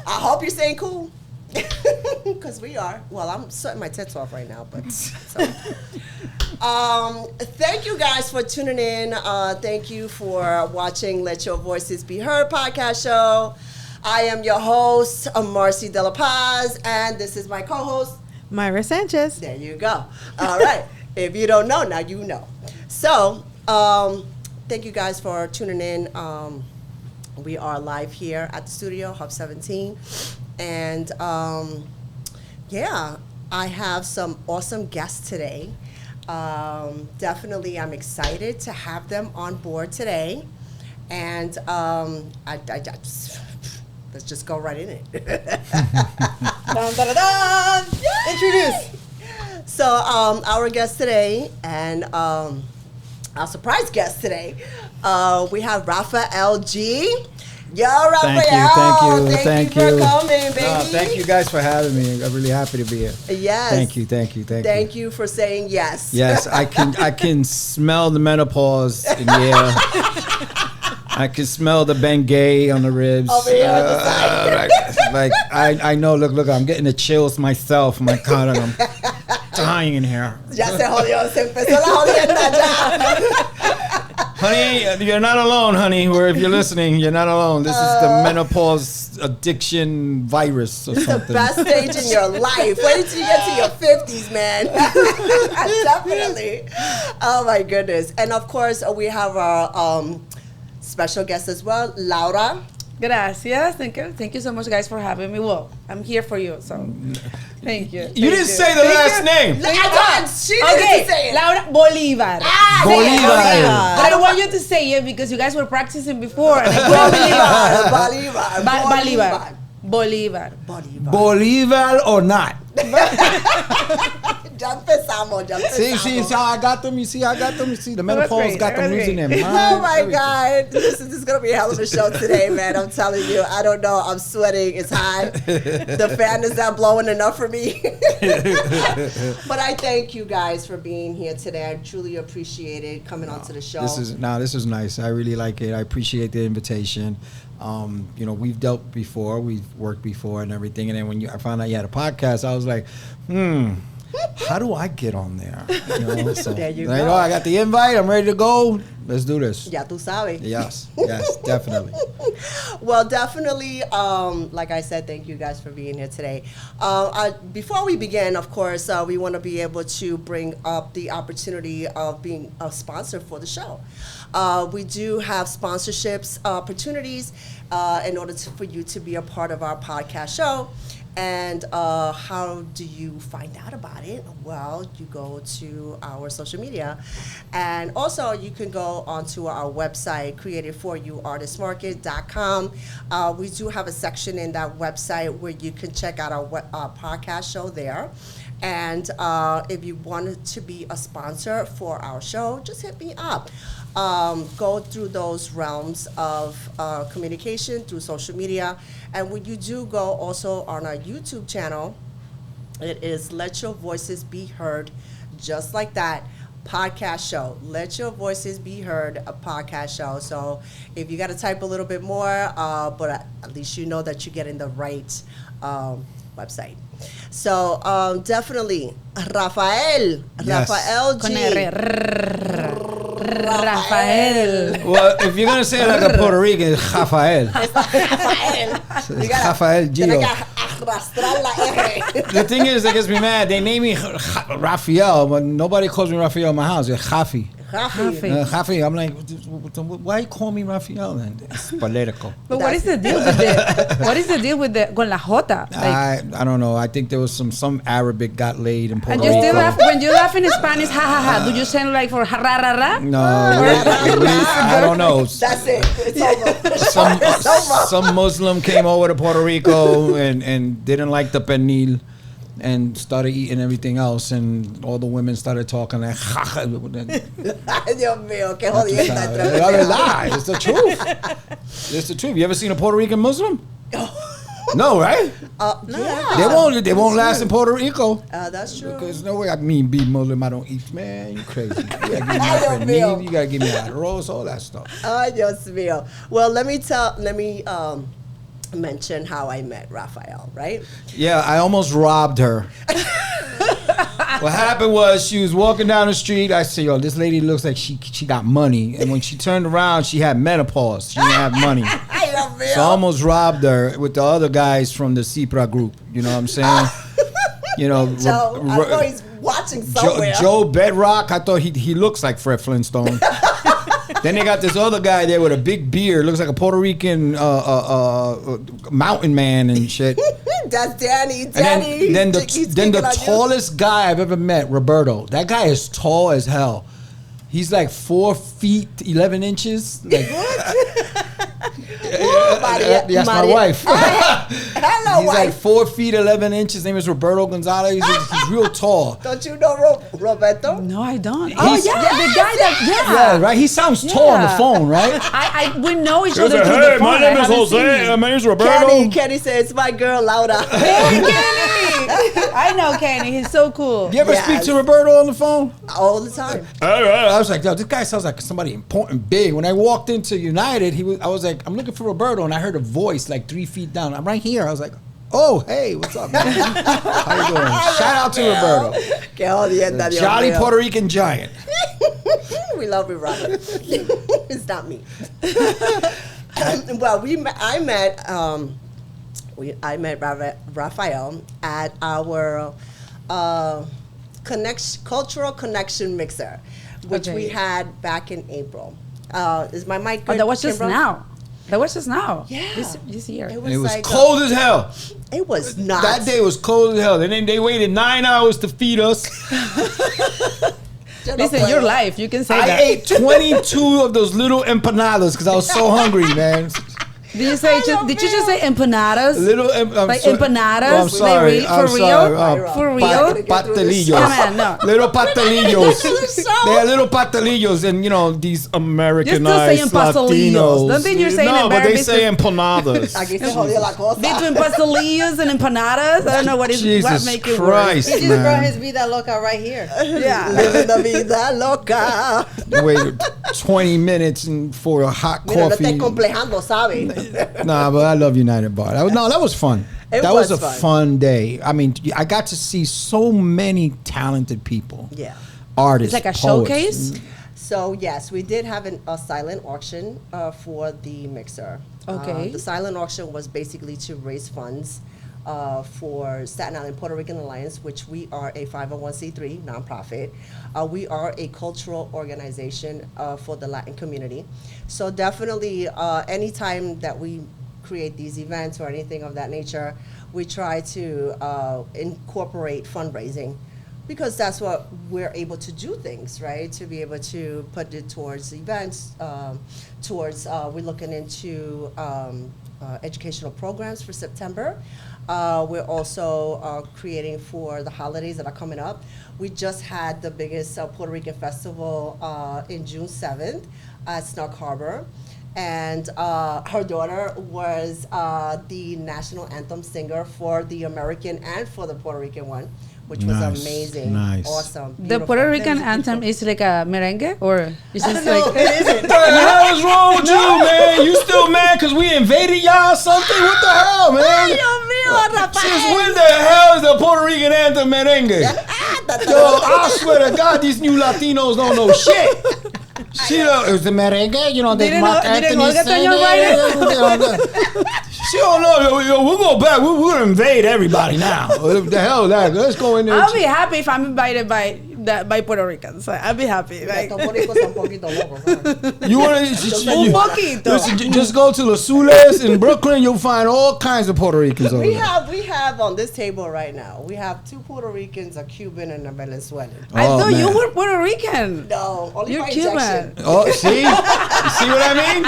I hope you're staying cool. Because we are. Well, I'm sweating my tits off right now, but so. Thank you guys for tuning in. Thank you for watching Let Your Voices Be Heard podcast show. I am your host, Marcy De La Paz, and this is my co-host, Myra Sanchez. There you go. All right. If you don't know, now you know. So, thank you guys for tuning in. We are live here at the studio, Hub 17. And, yeah, I have some awesome guests today. Definitely, I'm excited to have them on board today. And let's just go right in it. Dun, dun, dun, dun. Introduce. So, our guest today and our surprise guest today, we have Rafael Gee. Yo, Rafael. Thank you for coming, baby. Thank you guys for having me. I'm really happy to be here. Yes. Thank you. Thank you for saying yes. Yes, I can smell the menopause in the air. I can smell the Bengay on the ribs. Over here on the side. Like I know. Look, I'm getting the chills myself. My God, I'm dying in here. Ya se jodió, se empezó la jodienda ya. Honey, you're not alone, honey. If you're listening, you're not alone. This is the menopause addiction virus or something. The best stage in your life. Wait till you get to your 50s, man. Definitely. Oh, my goodness. And, of course, we have our special guest as well, Laura. Gracias. Thank you so much, guys, for having me. Well, I'm here for you, so thank you. You didn't say the last name. She didn't say it. Laura Bolivar. Bolivar. But I want you to say it because you guys were practicing before. And I Bolivar. Bolivar or not. Ya empezamos. See, I got them. You see, the menopause got them losing their mind. Oh my God. This is going to be a hell of a show today, man. I'm telling you. I don't know. I'm sweating. It's hot. The fan is not blowing enough for me. But I thank you guys for being here today. I truly appreciate it coming onto the show. This is nice. I really like it. I appreciate the invitation. We've dealt before, we've worked before and everything. And then when I found out you had a podcast, I was like, how do I get on there? So, there you go. I got the invite. I'm ready to go. Let's do this. Ya tú sabes. Yes, definitely. Well, definitely, like I said, thank you guys for being here today. Before we begin, of course, we want to be able to bring up the opportunity of being a sponsor for the show. We do have sponsorships opportunities in order for you to be a part of our podcast show. And how do you find out about it? Well, you go to our social media. And also, you can go onto our website, createdforyouartistmarket.com. We do have a section in that website where you can check out our podcast show there. And if you wanted to be a sponsor for our show, just hit me up. Go through those realms of communication through social media. And when you do go also on our YouTube channel, it is Let Your Voices Be Heard, just like that, podcast show. Let Your Voices Be Heard, a podcast show. So if you got to type a little bit more, but at least you know that you're getting the right website. So definitely, Rafael Gee. Rafael. Well, if you're going to say it like a Puerto Rican, it's Rafael. Rafael. Rafael Gee. The thing is, that gets me mad. They name me Rafael, but nobody calls me Rafael in my house. It's Rafi. Rafi. I'm like, why you call me Rafael then? It's political. But what is the deal with the con la Jota? I don't know. I think there was some Arabic got laid in Puerto And you Rico. still laugh when you laugh in Spanish, ha ha ha. Do you sound like for ha ra ra ra? No, I don't know. That's it. It's over. Some Muslim came over to Puerto Rico and didn't like the pernil and started eating everything else, and all the women started talking like, Ay, Dios mío, qué jodienda. It's the truth. It's the truth. You ever seen a Puerto Rican Muslim? No, right? Yeah. They won't last in Puerto Rico. That's true. There's no way. I mean, be Muslim, I don't eat. Man, you crazy. You gotta give me pernil, you gotta give me arroz, all that stuff. Ay, Dios mío. Well, let me mention how I met Rafael, right? Yeah, I almost robbed her. What happened was she was walking down the street. I said, yo, this lady looks like she got money. And when she turned around, she had menopause. She didn't have money. I love you. So I almost robbed her with the other guys from the CIPRA group. You know what I'm saying? You know, Joe, I know he's watching somewhere. Joe Bedrock, I thought he looks like Fred Flintstone. Then they got this other guy there with a big beard, looks like a Puerto Rican mountain man and shit. That's Danny. And then the tallest guy I've ever met, Roberto. That guy is tall as hell. He's like 4 feet 11 inches. Like, that's my wife. Hello, He's wife. like 4 feet 11 inches. His name is Roberto Gonzalez. He's real tall. Don't you know Roberto? No, I don't. He's- Oh yeah, the guy that Yeah, right. He sounds tall on the phone, right? we know each other through the phone. I haven't seen him. My name is Roberto. Kenny says, my girl, Laura. Hey, Kenny! I know Kenny. He's so cool. You ever Yes. speak to Roberto on the phone? All the time. I was like, yo, this guy sounds like somebody important, big. When I walked into United, I was like, I'm looking for Roberto, and I heard a voice like 3 feet down. I'm right here. I was like, oh, hey, what's up, man? How you doing? Shout out to Roberto. Que jodienda, Dios Jolly mío. Puerto Rican giant. We love you, Robert. It's not me. Well, I met Rafael at our cultural connection mixer, which we had back in April. Is my mic good? Oh, that was just Kimbra? now. That was just now. Yeah. This year. It And it was like cold as hell. It was not. That day was cold as hell. And then they waited 9 hours to feed us. Listen, your life. You can say I that. ate 22 of those little empanadas because I was so hungry, man. Did you say? Did you just say empanadas? Little Like empanadas? Oh, I'm sorry. Like, I'm for sorry. real? For real? Pastelillos. Come on, no. Little pastelillos. So- They are little pastelillos, and you know these Americanized saying pastelillos. Latinos. Don't think you're saying no, it but better they say empanadas. Aquí se jodió la cosa. Between pastelillos and empanadas? I don't know what Jesus make it Christ, worse. He just brought man. his Vida Loca right here. Yeah. Living la vida loca. Waited 20 minutes for a hot Mira, no coffee. estés complejando, ¿sabes? Nah, but I love United Bar. That was fun. It That was was a fun. fun day. I mean, I got to see so many talented people. Yeah. Artists, It's like a poets. showcase? So yes, we did have a silent auction for the mixer. Okay. The silent auction was basically to raise funds for Staten Island Puerto Rican Alliance, which we are a 501c3 nonprofit. We are a cultural organization for the Latin community. So definitely, anytime that we create these events or anything of that nature, we try to incorporate fundraising, because that's what we're able to do things, right? To be able to put it towards events, we're looking into educational programs for September. We're also creating for the holidays that are coming up. We just had the biggest Puerto Rican festival in June 7th at Snug Harbor. And her daughter was the national anthem singer for the American and for the Puerto Rican one, which was Nice, amazing, nice. awesome. The beautiful. Puerto Rican It was anthem beautiful. is like a merengue, or it's just No, like it isn't. What the hell is wrong with you, man? You still mad because we invaded y'all or something? What the hell, man? Dios mío, Rafael. Since when the hell is the Puerto Rican anthem merengue? Yo, I swear to God, these new Latinos don't know shit. She it was the merengue, you know, they Didn't Mark Olga Anthony Toño write sang. She don't know. Yo, we'll go back. We're gonna invade everybody now. What the hell is that? Let's go in there. I'll be happy if I'm invited by Puerto Ricans. I'll be happy. Like, Estos boricos son un poquito locos, ¿sabes? You want un poquito. Listen, just go to Los Azules in Brooklyn. You'll find all kinds of Puerto Ricans over We there. have on this table right now, we have 2 Puerto Ricans, a Cuban and a Venezuelan. I Oh, thought you man. were Puerto Rican. No, only You're by Cuban. injection. Oh, see? You see what I mean?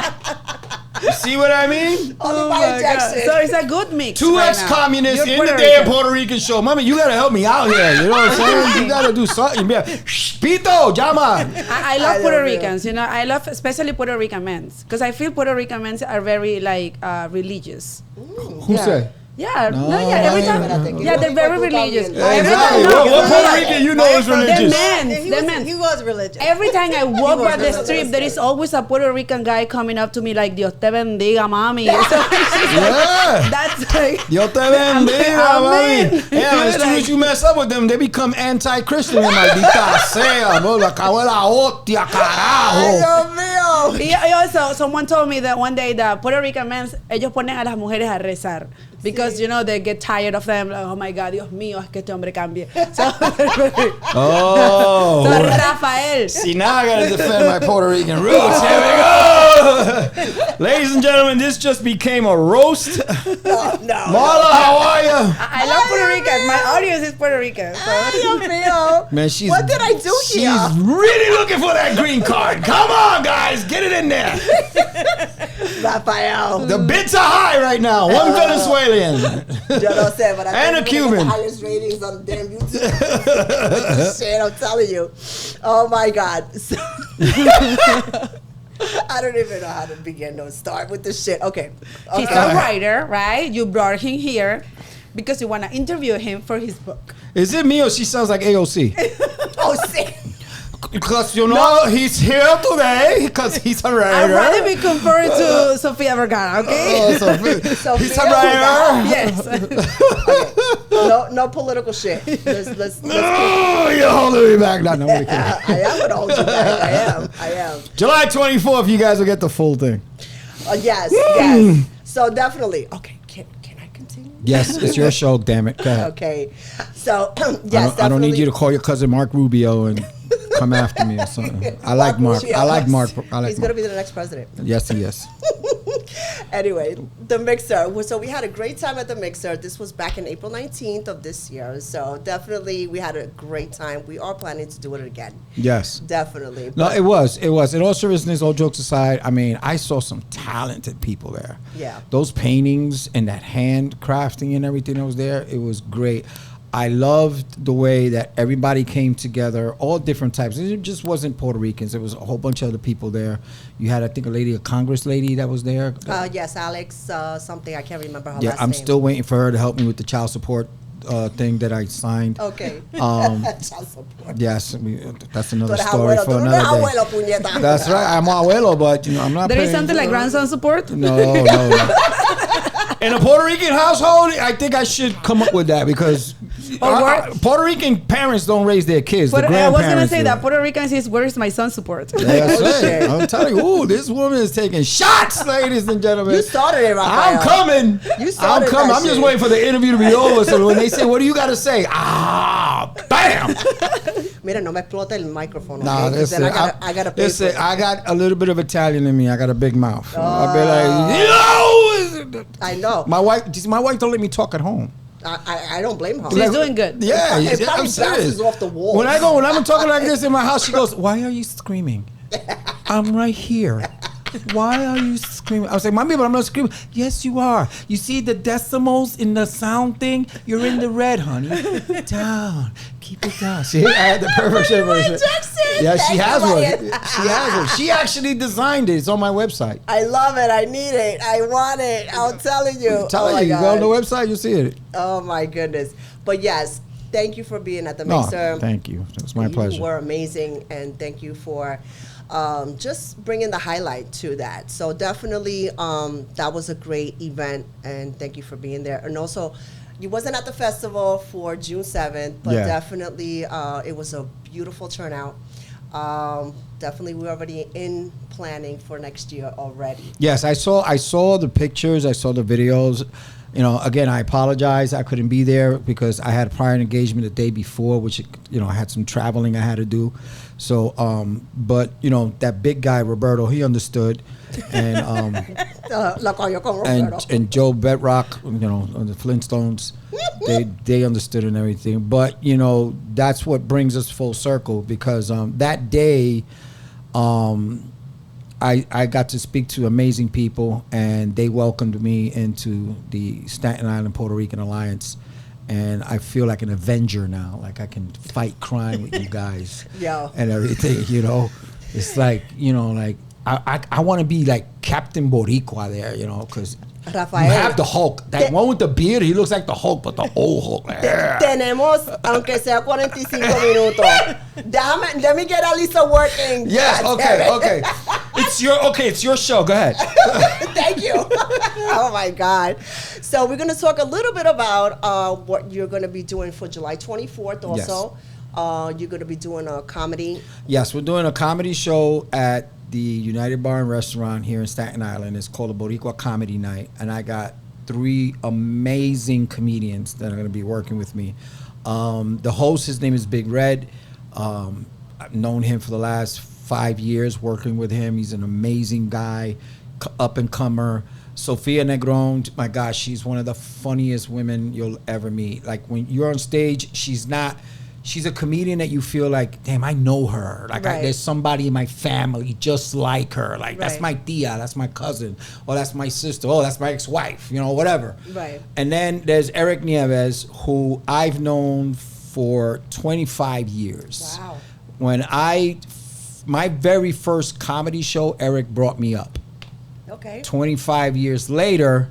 You see what I mean? Only Oh by my God. injection. So it's a good mix. Two right now. ex-communists You're in the Puerto damn Rican. Puerto Rican show. Mama, you gotta help me out here. You know what I'm saying? You gotta do something. Be like, "Shh, Pito, llama." I love I Puerto love you. Ricans, you know. I love especially Puerto Rican men, because I feel Puerto Rican men are very like religious. Who Yeah. said? Yeah, No, every time. espérate, Yeah, they're very religious. Every Exactly. time- What Puerto Rican you know is They're religious? men. He was religious. Every time I walk was by the religious. street, there is always a Puerto Rican guy coming up to me like, Dios te bendiga, mami. So Yeah. that's like, Yo te bendiga, Amen. mami. Yeah, as soon as you mess up with them, they become anti-Christian. Maldita sea, bro. La cago en la hostia, carajo. Dios mío. y also, someone told me that one day that Puerto Rican men, ellos ponen a las mujeres a rezar. Because, you know, they get tired of them. Like, oh, my God, Dios mío, es que este hombre cambie. So, Oh. so Rafael. See, now I gotta defend my Puerto Rican roots. Here we go. Ladies and gentlemen, this just became a roast. No. Marla, how are you? I love Puerto Rican. My audience is Puerto Rican. So. Dios mío. Man, she's What did I do here? She's really looking for that green card. Come on, guys, get it in there. Rafael. The bids are high right now. One Venezuelan. Yo no sé, but I And think a we're gonna get Cuban. the highest ratings on damn YouTube. Shit, I'm telling you. Oh my God. So I don't even know how to begin or start with this shit. Okay. He's Okay. a writer, right? You brought him here because you want to interview him for his book. Is it me or she sounds like AOC? Oh, sick. Because, you know, he's here today because he's a I'd writer. rather be compared to Sofia Vergara, okay? Oh, so he's a writer. Yes. No political shit. Let's Oh, you're holding me back. No, I'm really kidding. I am gonna hold you back. I am. July 24th, you guys will get the full thing. Yes. So definitely. Okay. Can I continue? Yes, it's your show, damn it. Go ahead. Okay. So yes, I don't need you to call your cousin Mark Rubio and come after me or something. I like Mark. I like Mark. He's gonna be the next president. Yes, he is. Anyway, the mixer. So we had a great time at the mixer. This was back in April 19th of this year. So definitely we had a great time. We are planning to do it again. Yes. Definitely. No, it was. In all seriousness, all jokes aside, I mean, I saw some talented people there. Yeah. Those paintings and that hand crafting and everything that was there, it was great. I loved the way that everybody came together, all different types. It just wasn't Puerto Ricans. There was a whole bunch of other people there. You had, I think, a Congress lady that was there. Yes, Alex, something. I can't remember her Yeah, last I'm name. still waiting for her to help me with the child support thing that I signed. Okay. Um, Child support. Yes, that's another Tú eres story abuelo, for tú no another eres day. abuelo, puñeta. That's right. I'm abuelo, but I'm not. There is paying- something like grandson support? No. In a Puerto Rican household, I think I should come up with that because Puerto Rican parents don't raise their kids. But the I was going to grandparents say do. that Puerto Rican says, where is my son support? That's Oh, shit. it. I'm telling you, ooh, this woman is taking shots, ladies and gentlemen. You started it, Rafael. I'm coming. You started I'm coming. that I'm just shit. waiting for the interview to be over. So when they say, "What do you got to say?" Bam. Mira, no me explota el microphone. Nah, Okay? 'Cause listen, then I gotta pay listen, for it. I got a little bit of Italian in me. I got a big mouth. I'll be like, yo. I know. My wife don't let me talk at home. I don't blame her. She's doing good. Yeah, It yeah, probably I'm serious. bounces off the wall. When I'm talking like this in my house, she goes, "Why are you screaming? I'm right here. Why are you screaming?" I was like, "Mommy, but I'm not screaming." "Yes, you are. You see the decimals in the sound thing? You're in the red, honey. Down. Keep it down." See, I had the perfect shit for it. Jackson. Yeah, she Thank has you, one. Ryan. She has one. She actually designed it. It's on my website. I love it. I need it. I want it. I'm telling you. I'm telling my you, God. go on the website, you'll see it. Oh my goodness. But yes, thank you for being at the No, mixer. thank you. It was my You pleasure. were amazing, and thank you for just bringing the highlight to that. So definitely, that was a great event, and thank you for being there. And also, you wasn't at the festival for June 7th, but Yeah. definitely it was a beautiful turnout. Definitely, we're already in planning for next year already. Yes, I saw the pictures, I saw the videos. You know, again, I apologize. I couldn't be there because I had a prior engagement the day before, which, I had some traveling I had to do. So, but, that big guy, Roberto, he understood. And La cogió con Roberto. and Joe Bedrock, on the Flintstones, they understood and everything. But, that's what brings us full circle because that day, I got to speak to amazing people, and they welcomed me into the Staten Island Puerto Rican Alliance, and I feel like an Avenger now. Like I can fight crime with you guys Yo. and everything. It's like I want to be like Captain Boricua there, because Rafael. You have the Hulk. That one with the beard, he looks like the Hulk, but the old Hulk. Like, Tenemos, aunque sea 45 minutos. Let me get Alisa working. yes, God okay. It's your show. Go ahead. Thank you. Oh my God. So we're going to talk a little bit about what you're going to be doing for July 24th also. Yes. You're going to be doing a comedy. Yes, we're doing a comedy show at the United Bar and Restaurant here in Staten Island. It's called a Boricua Comedy Night, and I got 3 amazing comedians that are going to be working with me. The host, his name is Big Red. I've known him for the last 5 years, working with him. He's an amazing guy, up and comer. Sofia Negron, my gosh, she's one of the funniest women you'll ever meet. Like when you're on stage, she's a comedian that you feel like, damn, I know her. Like there's somebody in my family just like her. Like that's my tia, that's my cousin, or that's my sister, oh, that's my ex-wife, whatever. Right. And then there's Eric Nieves, who I've known for 25 years. Wow. When my very first comedy show, Eric brought me up. Okay. 25 years later,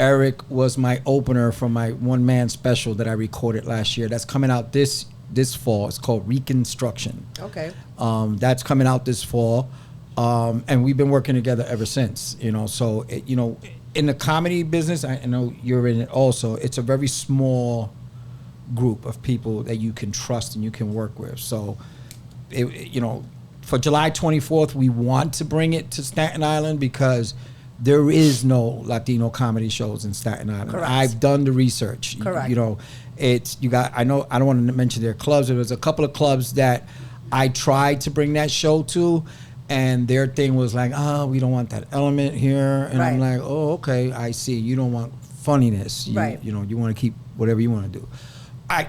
Eric was my opener for my one-man special that I recorded last year. That's coming out this fall. It's called Reconstruction. Okay. That's coming out this fall. And we've been working together ever since, So, in the comedy business, I know you're in it also, it's a very small group of people that you can trust and you can work with. So, for July 24th, we want to bring it to Staten Island because there is no Latino comedy shows in Staten Island. Correct. I've done the research. Correct. I know I don't want to mention their clubs. There was a couple of clubs that I tried to bring that show to, and their thing was like, we don't want that element here. And I'm like, oh, okay, I see. You don't want funniness. You want to keep whatever you want to do.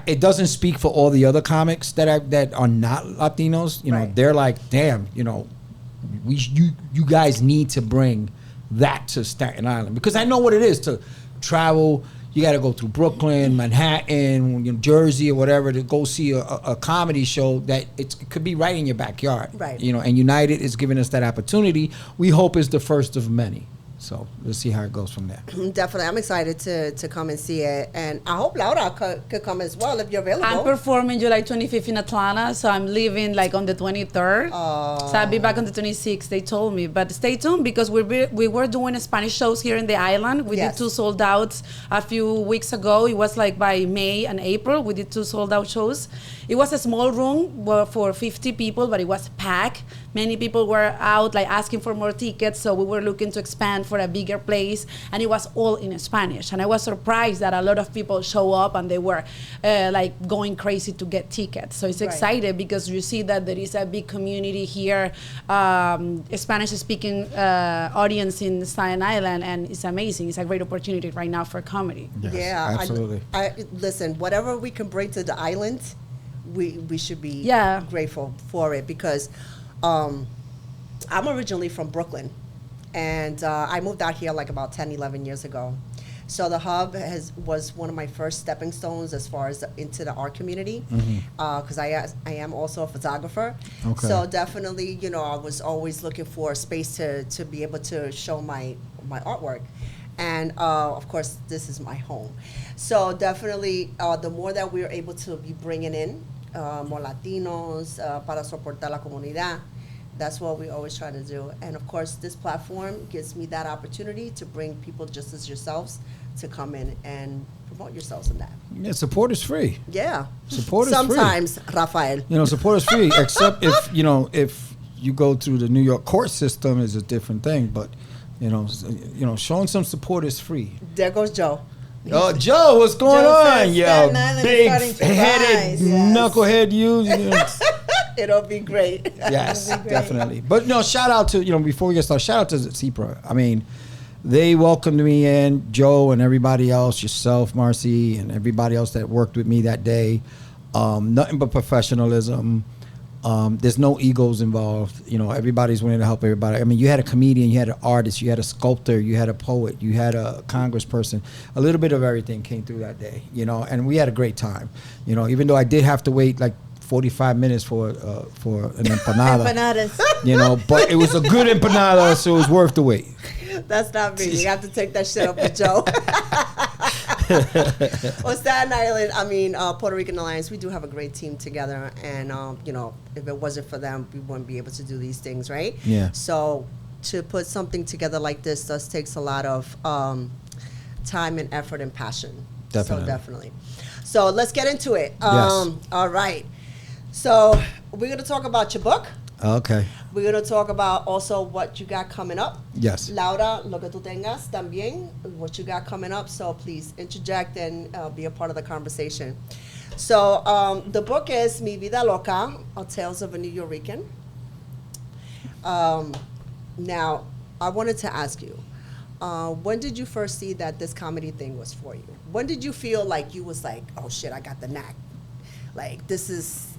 It doesn't speak for all the other comics that are not Latinos. They're like, damn, you guys need to bring that to Staten Island, because I know what it is to travel. You got to go through Brooklyn, Manhattan, Jersey, or whatever to go see a comedy show that it could be right in your backyard. Right. And United is giving us that opportunity. We hope it's the first of many. So let's see how it goes from there. Definitely. I'm excited to come and see it. And I hope Laura could come as well if you're available. I'm performing July 25th in Atlanta, so I'm leaving on the 23rd. So I'll be back on the 26th, they told me. But stay tuned, because we were doing Spanish shows here in the island. We did 2 sold outs a few weeks ago. It was by May and April. We did 2 sold out shows. It was a small room for 50 people, but it was packed. Many people were out asking for more tickets, so we were looking to expand for a bigger place, and it was all in Spanish. And I was surprised that a lot of people show up and they were going crazy to get tickets. So it's excited because you see that there is a big community here, Spanish-speaking audience in Staten Island, and it's amazing. It's a great opportunity right now for comedy. Yes, yeah, absolutely. Listen, whatever we can bring to the island, we should be grateful for it, because I'm originally from Brooklyn, and I moved out here about 10, 11 years ago. So the hub was one of my first stepping stones as far as into the art community, because I am also a photographer. Okay. So definitely, I was always looking for a space to be able to show my artwork. And of course, this is my home. So definitely, the more that we're able to be bringing in more Latinos para soportar la comunidad, that's what we always try to do. And of course, this platform gives me that opportunity to bring people just as yourselves to come in and promote yourselves in that. Yeah, support is free. Yeah. Support is free. Sometimes, Rafael. Support is free, except if you go through the New York court system is a different thing. But, showing some support is free. There goes Joe. Oh, Joe, what's going on? Yeah, big-headed knucklehead you. It'll be great. Yes, definitely. But no, shout out to, before we get started, shout out to CPRA. I mean, they welcomed me in, Joe and everybody else, yourself, Marcy, and everybody else that worked with me that day. Nothing but professionalism. There's no egos involved. Everybody's willing to help everybody. I mean, you had a comedian, you had an artist, you had a sculptor, you had a poet, you had a congressperson. A little bit of everything came through that day, and we had a great time. Even though I did have to wait 45 minutes for an empanada. Empanadas. But it was a good empanada, so it was worth the wait. That's not me. You have to take that shit up with Joe. Well, Staten Island, I mean, Puerto Rican Alliance, we do have a great team together. And, you know, if it wasn't for them, we wouldn't be able to do these things, right? Yeah. So to put something together like this takes a lot of time and effort and passion. Definitely. So definitely. So let's get into it. Yes. All right. So we're going to talk about your book. Okay. We're going to talk about also what you got coming up. Yes. Laura, lo que tú tengas también, what you got coming up. So please interject and be a part of the conversation. So the book is Mi Vida Loca Tales of a Nuyorican. Now, I wanted to ask you, when did you first see that this comedy thing was for you? When did you feel like you was like, oh shit, I got the knack? Like, this is,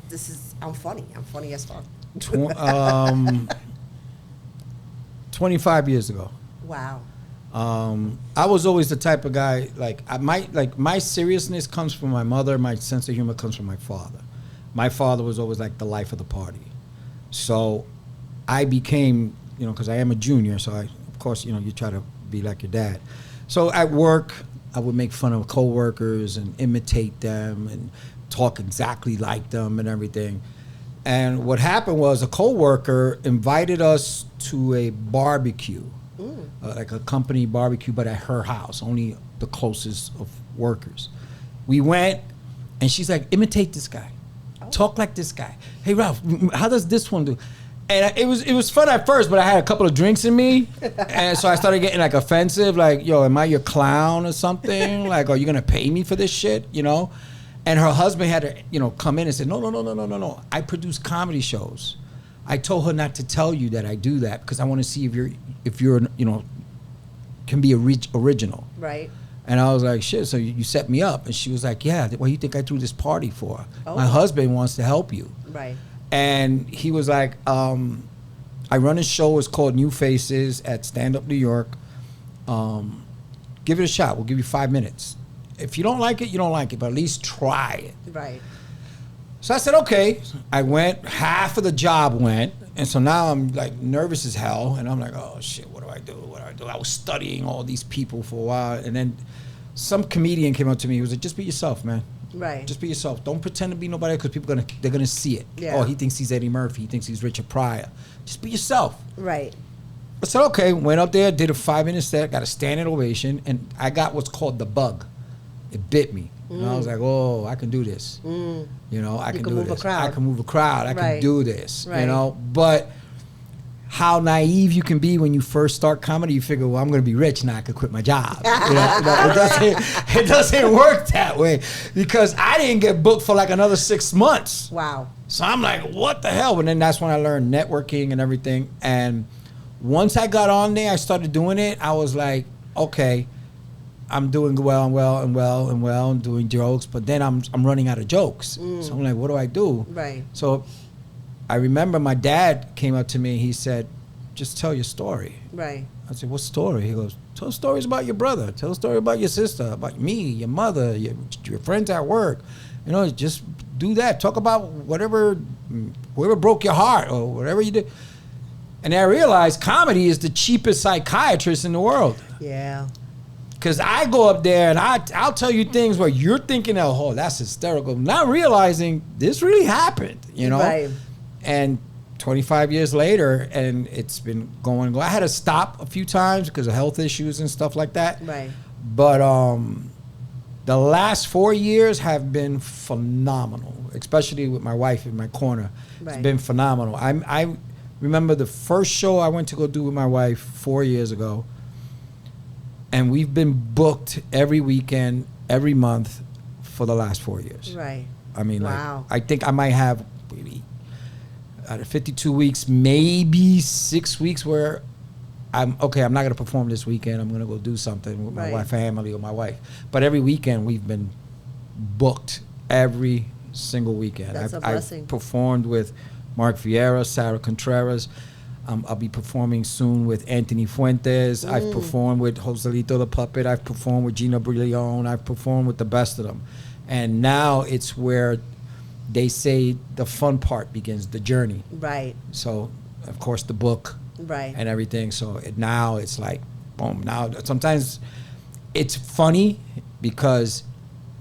I'm funny as fuck. 25 years ago. Wow. I was always the type of guy, my seriousness comes from my mother, my sense of humor comes from my father. My father was always like the life of the party. So I became, you know, because I am a junior, so of course, you know, you try to be like your dad. So at work, I would make fun of coworkers and imitate them and talk exactly like them and everything. And what happened was a coworker invited us to a barbecue, like a company barbecue, but at her house, only the closest of workers. We went, and she's like, imitate this guy. Talk like this guy. Hey, Ralph, how does this one do? And it was fun at first, but I had a couple of drinks in me, and so I started getting like offensive, like, yo, am I your clown or something? Like, are you gonna pay me for this shit, you know? And her husband had to, you know, come in and say, no. I produce comedy shows. I told her not to tell you that I do that because I want to see if you're, you know, can be original. Right. And I was like, shit, so you set me up. And she was like, yeah, what do you think I threw this party for? Oh. My husband wants to help you. Right. And he was like, I run a show, it's called New Faces at Stand Up New York. Give it a shot. We'll give you 5 minutes. If you don't like it, you don't like it, but at least try it. Right. So I said, okay. I went, half of the job went, and so now I'm like nervous as hell, and I'm like, oh shit, what do I do? I was studying all these people for a while, and then some comedian came up to me. He was like, just be yourself, man. Right. Just be yourself. Don't pretend to be nobody because people they're gonna see it. Yeah. Oh, he thinks he's Eddie Murphy. He thinks he's Richard Pryor. Just be yourself. Right. I said, okay. Went up there, did a 5-minute set, got a standing ovation, and I got what's called the bug. It bit me. And I was like, oh, I can do this. You know, I can do this. I can move a crowd. I can do this. Right. You know, but how naive you can be when you first start comedy, you figure, well, I'm going to be rich now. I could quit my job. You know, it doesn't work that way because I didn't get booked for like another 6 months. Wow. So I'm like, what the hell? And then that's when I learned networking and everything. And once I got on there, I started doing it. I was like, okay, I'm doing well and doing jokes, but then I'm running out of jokes. So I'm like, what do I do? Right. So I remember my dad came up to me and he said, just tell your story. Right. I said, what story? He goes, tell stories about your brother. Tell a story about your sister, about me, your mother, your friends at work. You know, just do that. Talk about whoever broke your heart or whatever you did. And I realized comedy is the cheapest psychiatrist in the world. Yeah. Because I go up there and I'll tell you things where you're thinking, oh, that's hysterical. Not realizing this really happened, you know? Right. And 25 years later, and it's been going. I had to stop a few times because of health issues and stuff like that. Right. But the last 4 years have been phenomenal, especially with my wife in my corner. Right. It's been phenomenal. I remember the first show I went to go do with my wife 4 years ago. And we've been booked every weekend, every month for the last 4 years. Right. I mean, wow. Like, I think I might have maybe out of 52 weeks, maybe 6 weeks where I'm not going to perform this weekend. I'm going to go do something with my family or my wife. But every weekend we've been booked every single weekend. That's a blessing. I've performed with Mark Vieira, Sarah Contreras. I'll be performing soon with Anthony Fuentes. I've performed with Joselito the Puppet. I've performed with Gina Brillon. I've performed with the best of them. And now it's where they say the fun part begins, the journey. Right. So, of course, the book. Right. And everything. So now it's like boom. Now, sometimes it's funny because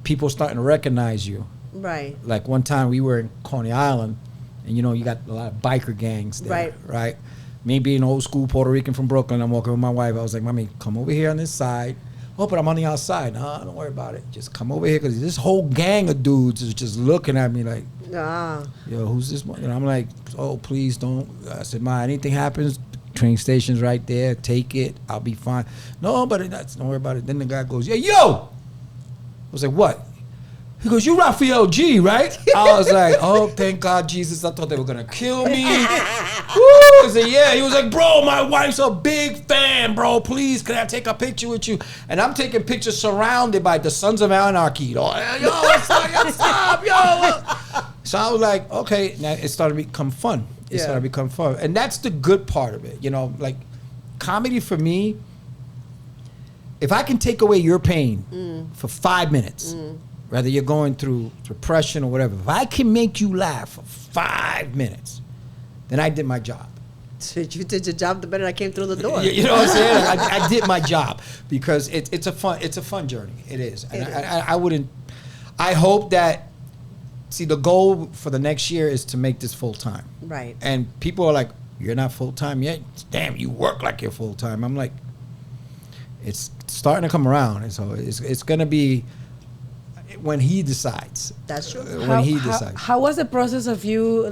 people starting to recognize you. Right. Like one time we were in Coney Island, and you got a lot of biker gangs there, right? Me being old school Puerto Rican from Brooklyn, I'm walking with my wife. I was like, "Mommy, come over here on this side." Oh, but I'm on the outside. No, don't worry about it. Just come over here, because this whole gang of dudes is just looking at me like, yo, who's this one? I'm like, oh, please don't. I said, Ma, anything happens, train station's right there. Take it. I'll be fine. No, but don't worry about it. Then the guy goes, yeah, yo. I was like, what? He goes, you Rafael Gee, right? I was like, oh, thank God, Jesus. I thought they were going to kill me. Woo! I said, yeah. He was like, bro, my wife's a big fan, bro. Please, can I take a picture with you? And I'm taking pictures surrounded by the Sons of Anarchy. Yo, what's up, yo? So I was like, okay. Now it started to become fun. It started to become fun. And that's the good part of it. Like comedy for me, if I can take away your pain for 5 minutes, whether you're going through depression or whatever, if I can make you laugh for 5 minutes, then I did my job. So you did your job the minute I came through the door. You know what I'm saying? I did my job, because it's a fun journey. It is. And I hope that, see, the goal for the next year is to make this full time. Right. And people are like, you're not full time yet? Damn, you work like you're full time. I'm like, it's starting to come around. And so it's going to be when he decides. That's true. He decides. How was the process of you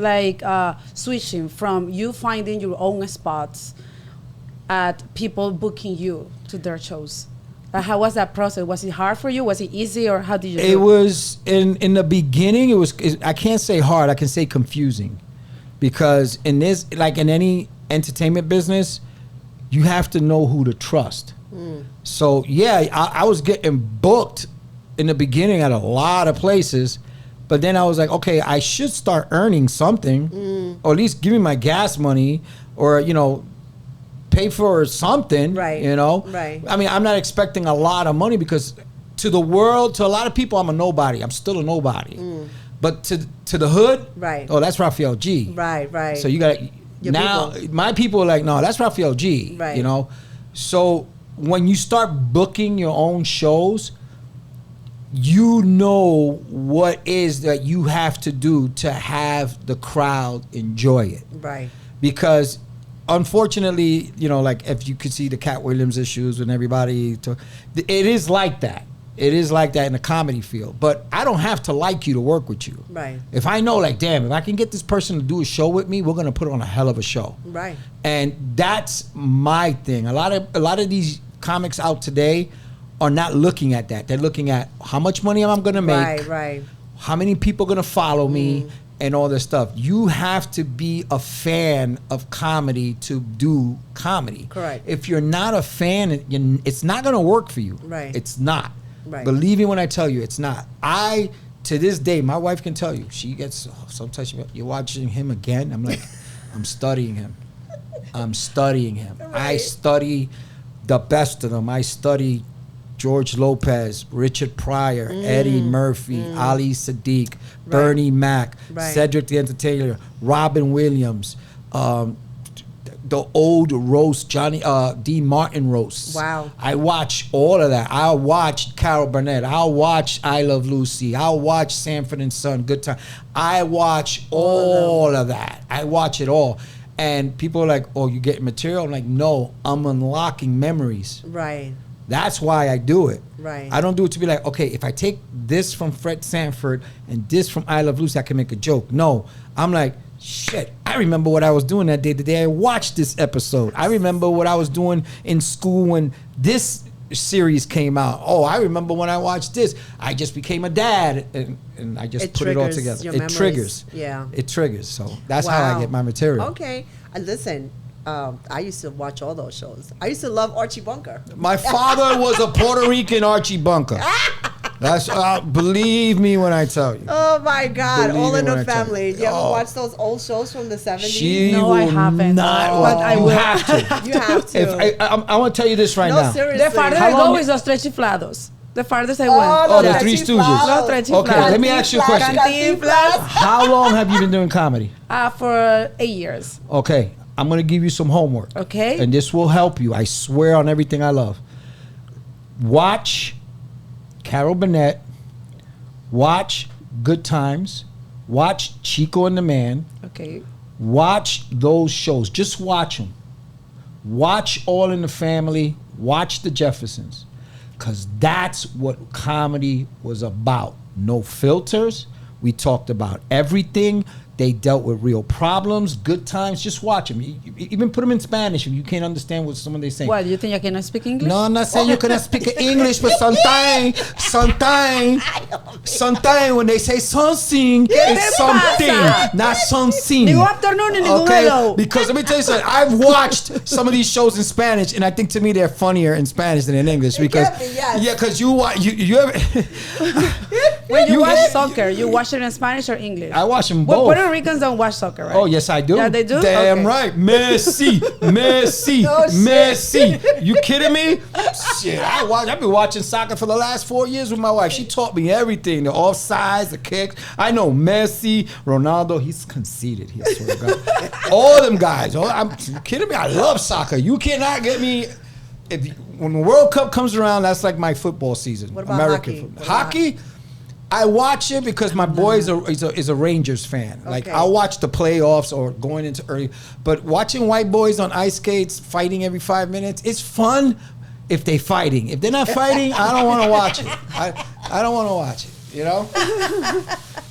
switching from you finding your own spots at people booking you to their shows? How was that process? Was it hard for you? Was it easy, or how did you do it? It was in the beginning. I can't say hard. I can say confusing, because in this, like in any entertainment business, you have to know who to trust. So yeah, I was getting booked in the beginning at a lot of places, but then I was like, okay, I should start earning something, or at least give me my gas money, or pay for something, right? Right. I mean, I'm not expecting a lot of money, because to the world, to a lot of people, I'm a nobody. I'm still a nobody. But to the hood, right? Oh, that's Rafael Gee. Right. So you got now people. My people are like, no, that's Rafael Gee. Right. So when you start booking your own shows, you know what is that you have to do to have the crowd enjoy it. Right. Because unfortunately, like if you could see the Cat Williams issues and everybody, it is like that. It is like that in the comedy field. But I don't have to like you to work with you. Right. If I know, like, damn, if I can get this person to do a show with me, we're gonna put on a hell of a show. Right. And that's my thing. A lot of these comics out today are not looking at that. They're looking at how much money I'm gonna make. Right. How many people are gonna follow me, and all this stuff. You have to be a fan of comedy to do comedy. Correct. If you're not a fan, it's not gonna work for you. Right. It's not. Right. Believe me when I tell you, it's not. To this day, my wife can tell you. She gets sometimes you're watching him again. I'm like, I'm studying him. Right. I study the best of them. I study George Lopez, Richard Pryor, Eddie Murphy, Ali Sadiq, Bernie Mac, Cedric the Entertainer, Robin Williams, the old roast, Dean Martin roasts. Wow. I watch all of that. I watch Carol Burnett. I watch I Love Lucy. I watch Sanford and Son, Good Time. I watch all of that. I watch it all. And people are like, oh, you getting material? I'm like, no, I'm unlocking memories. Right. That's why I do it. Right. I don't do it to be like, okay, if I take this from Fred Sanford and this from I Love Lucy, I can make a joke. No, I'm like, shit, I remember what I was doing that day. The day I watched this episode. I remember what I was doing in school when this series came out. Oh, I remember when I watched this. I just became a dad, and I just put it all together. It triggers. Yeah. It triggers. So that's how I get my material. Okay. And listen, I used to watch all those shows. I used to love Archie Bunker. My father was a Puerto Rican Archie Bunker. That's believe me when I tell you. Oh my God! Believe All in the when I tell Family. you. Do you ever watch those old shows from the 70s? No, I haven't. But I will. You have to. You have to. I want to tell you this right now. Seriously. The farthest I go is Los Tres Chiflados. The farthest I went. Oh, the Three Stooges. Los Tres Chiflados. Okay, let me ask you a question. Cantinflas. How long have you been doing comedy? For 8 years. Okay. I'm going to give you some homework. Okay. And this will help you. I swear on everything I love. Watch Carol Burnett. Watch Good Times. Watch Chico and the Man. Okay. Watch those shows. Just watch them. Watch All in the Family. Watch The Jeffersons. Because that's what comedy was about. No filters. We talked about everything. They dealt with real problems, good times. Just watch them. You even put them in Spanish if you can't understand what someone they're saying. What, you think I cannot speak English? No, I'm not saying you cannot speak English, but sometimes when they say something, it's something, not something. Good afternoon and Okay? hello. Because let me tell you something. I've watched some of these shows in Spanish, and I think to me they're funnier in Spanish than in English. Because yeah, because you ever when you watch soccer, you watch it in Spanish or English? I watch them Well, both. Puerto Ricans don't watch soccer, right? Oh, yes, I do. Yeah, they do? Damn Okay. right. Messi. Oh, shit. Messi. You kidding me? Shit, I've been watching soccer for the last 4 years with my wife. She taught me everything. The offsides, the kicks. I know Messi, Ronaldo. He's conceited. He swear to God. All them guys. You kidding me? I love soccer. You cannot get me. When the World Cup comes around, that's like my football season. What about American hockey? football. Hockey? I watch it because my boy is a Rangers fan. Like, Okay. I'll watch the playoffs or going into early. But watching white boys on ice skates fighting every 5 minutes, it's fun if they fighting. If they're not fighting, I don't want to watch it. I don't want to watch it, you know?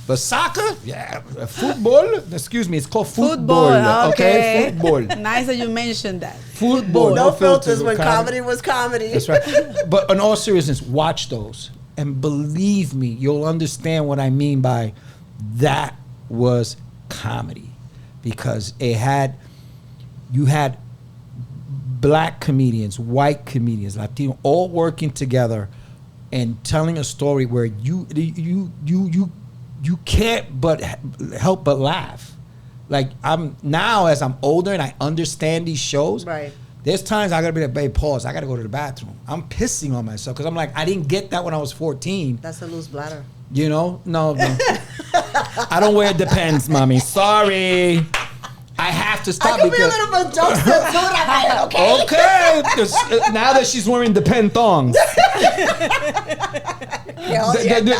But soccer, yeah, football, excuse me, it's called football. Okay, football. Nice that you mentioned that. Football. No filters with when comedy was comedy. That's right. But in all seriousness, watch those. And believe me, you'll understand what I mean by that was comedy. Because you had black comedians, white comedians, Latino, all working together and telling a story where you can't but help but laugh. Like, I'm now, as I'm older and I understand these shows, Right. there's times I gotta be like, babe, pause. I gotta go to the bathroom. I'm pissing on myself because I'm like, I didn't get that when I was 14. That's a loose bladder. You know? No. I don't wear Depends, mommy. Sorry. I have to stop I can be a because. little bit jokester too, Rafael, okay? Okay. 'Cause, now that she's wearing Depend thongs.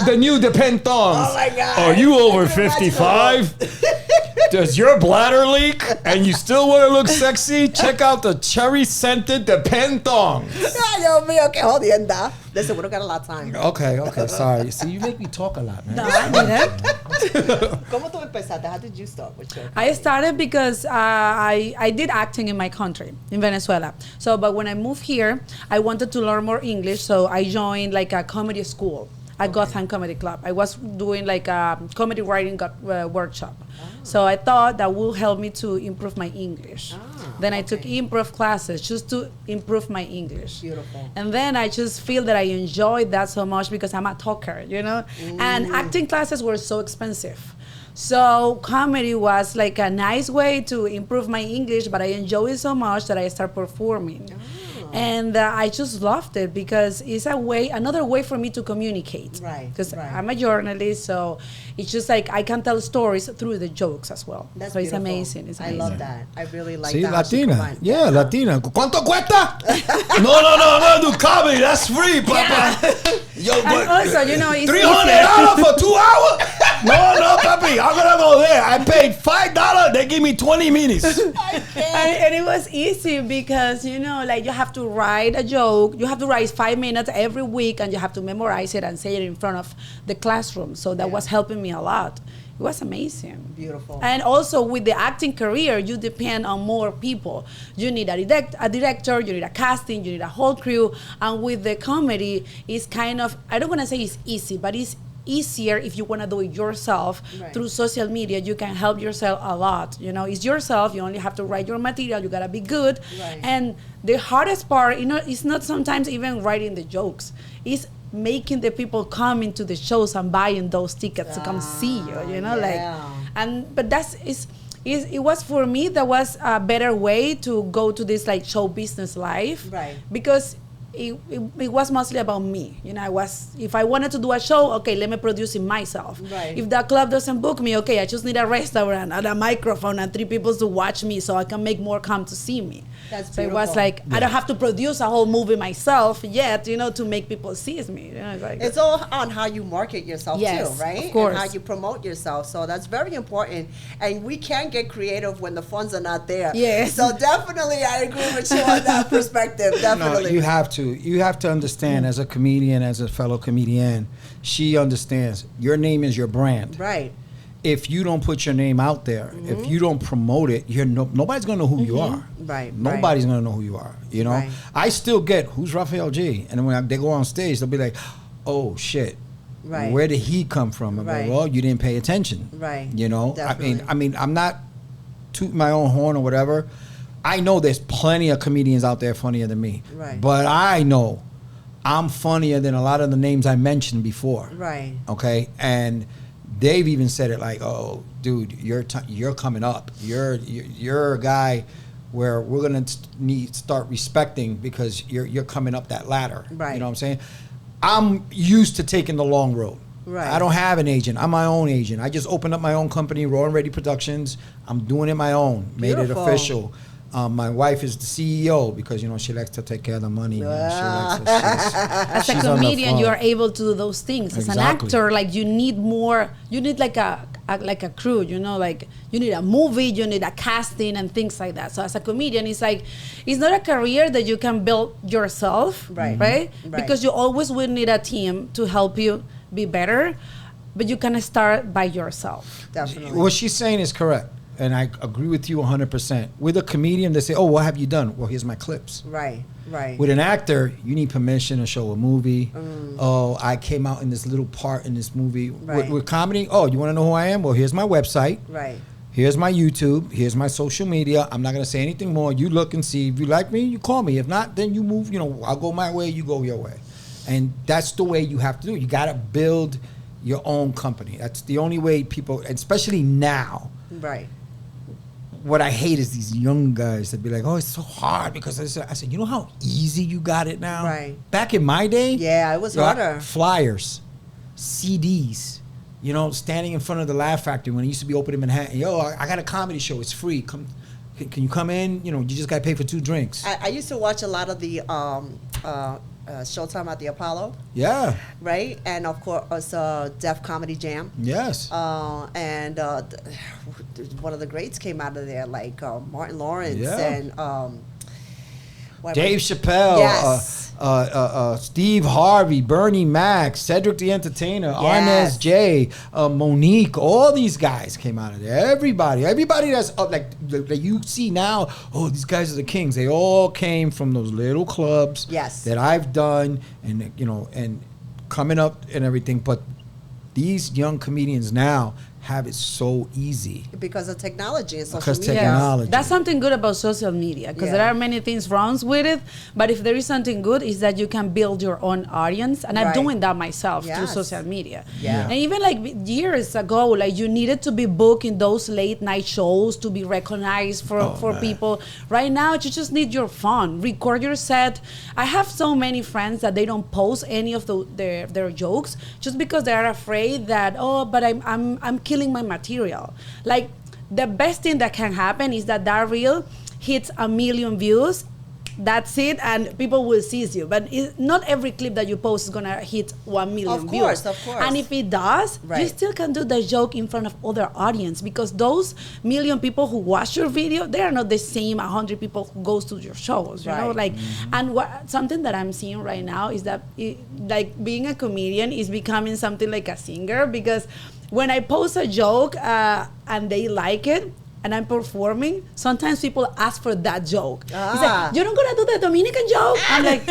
The new Depend thongs. Oh my God. Are you over I can imagine 55? Does your bladder leak and you still want to look sexy? Check out the cherry scented Depend thongs. Ay, Dios mío, qué jodienda. Listen, we don't got a lot of time. Okay, sorry. See, you make me talk a lot, man. No, I didn't. ¿Cómo tú empezaste? How did you start with your I started because I did acting in my country, in Venezuela. So, but when I moved here, I wanted to learn more English, so I joined like a comedy school at Gotham Comedy Club. I was doing like a comedy writing workshop. So I thought that would help me to improve my English. Then I took improv classes just to improve my English. Beautiful. And then I just feel that I enjoyed that so much because I'm a talker, you know? And acting classes were so expensive. So comedy was like a nice way to improve my English, but I enjoy it so much that I start performing. And I just loved it because it's another way for me to communicate. Right, Because right. I'm a journalist, so it's just like I can tell stories through the jokes as well. That's so it's beautiful. amazing. It's I amazing. love that. I really like See, that. how she Latina. combined- Yeah, Latina. ¿Cuánto cuesta? No, do comedy. That's free, papa. Yo, And also, you know, it's $300 for 2 hours? No, papi. I'm gonna go there. I paid $5. They give me 20 minutes. And it was easy because, you know, like you have to write a joke. You have to write 5 minutes every week and you have to memorize it and say it in front of the classroom. So that was helping me a lot. It was amazing. Beautiful. And also with the acting career, you depend on more people. You need a director, you need a casting, you need a whole crew. And with the comedy, it's kind of, I don't want to say it's easy, but it's easier if you want to do it yourself. Right. Through social media. You can help yourself a lot. You know, it's yourself. You only have to write your material. You gotta be good. Right. And the hardest part, you know, it's not sometimes even writing the jokes. It's making the people come into the shows and buying those tickets to come see you. You know, but it was for me. That was a better way to go to this like show business life. Right. Because it was mostly about me. You know, if I wanted to do a show, okay, let me produce it myself. Right. If that club doesn't book me, okay, I just need a restaurant and a microphone and 3 people to watch me so I can make more come to see me. That's so beautiful. it was like, I don't have to produce a whole movie myself yet, you know, to make people see me. You know, it's all on how you market yourself too, right? Of course. And how you promote yourself. So that's very important. And we can get creative when the funds are not there. Yes. So definitely I agree with you on that perspective. Definitely. No, you have to. You have to understand as a comedian, as a fellow comedian, she understands your name is your brand. Right. If you don't put your name out there, if you don't promote it, nobody's gonna know who you are. Right. Nobody's gonna know who you are. You know. Right. I still get who's Rafael Gee, and then when they go on stage, they'll be like, "Oh shit, Right. where did he come from?" I'm Right. like, "Well, you didn't pay attention." Right. You know. Definitely. I mean, I'm not tooting my own horn or whatever. I know there's plenty of comedians out there funnier than me. Right. But I know I'm funnier than a lot of the names I mentioned before. Right. Okay, and they've even said it like, "Oh, dude, you're coming up. You're a guy where we're gonna start respecting because you're coming up that ladder." Right. You know what I'm saying? I'm used to taking the long road. Right. I don't have an agent. I'm my own agent. I just opened up my own company, Raw and Ready Productions. I'm doing it my own. Made it Beautiful. official. My wife is the CEO because she likes to take care of the money. As a comedian, you are able to do those things. As an actor, like you need more. You need like a crew. You know, like you need a movie, you need a casting and things like that. So as a comedian, it's like it's not a career that you can build yourself, right? Because you always will need a team to help you be better, but you can start by yourself. Definitely. What she's saying is correct. And I agree with you 100%. With a comedian, they say, "Oh, what have you done?" Well, here's my clips. Right. Right. With an actor, you need permission to show a movie. Oh, I came out in this little part in this movie. Right. With comedy, oh, you want to know who I am? Well, here's my website. Right. Here's my YouTube. Here's my social media. I'm not going to say anything more. You look and see. If you like me, you call me. If not, then you move. I'll go my way, you go your way. And that's the way you have to do it. You got to build your own company. That's the only way people, especially now. Right. What I hate is these young guys that be like, "Oh, it's so hard," because I said, you know how easy you got it now? Right. Back in my day, Yeah, it was harder. Flyers, CDs, standing in front of the Laugh Factory when it used to be open in Manhattan. Yo, I got a comedy show. It's free. Come, can you come in? You just got to pay for 2 drinks. I used to watch a lot of the Showtime at the Apollo, Yeah. right? And of course, Def Comedy Jam. Yes. And one of the greats came out of there, like Martin Lawrence Yeah. and Dave Chappelle. Yes. Steve Harvey, Bernie Mac, Cedric the Entertainer, Yes. Arnez J, Monique, all these guys came out of there. Everybody that's up, that you see now, oh, these guys are the kings. They all came from those little clubs Yes. that I've done and and coming up and everything. But these young comedians now have it so easy. Because of technology and social Because media. technology. That's something good about social media because there are many things wrong with it. But if there is something good, is that you can build your own audience, and I'm Right. doing that myself through Yes. social media. Yeah. And even like years ago, like you needed to be booked in those late night shows to be recognized for man. people. Right now, you just need your phone, record your set. I have so many friends that they don't post any of their jokes just because they are afraid that but I'm killing my material. Like the best thing that can happen is that reel hits 1 million views. That's it, and people will see you. But not every clip that you post is gonna hit 1 million views. Of course. And if it does, you Right. still can do the joke in front of other audience because those million people who watch your video, they are not the same 100 people who goes to your shows. You know, Right. like, and something that I'm seeing right now is that like being a comedian is becoming something like a singer because when I post a joke and they like it, and I'm performing, sometimes people ask for that joke. It's like, you're not gonna do the Dominican joke? I'm like,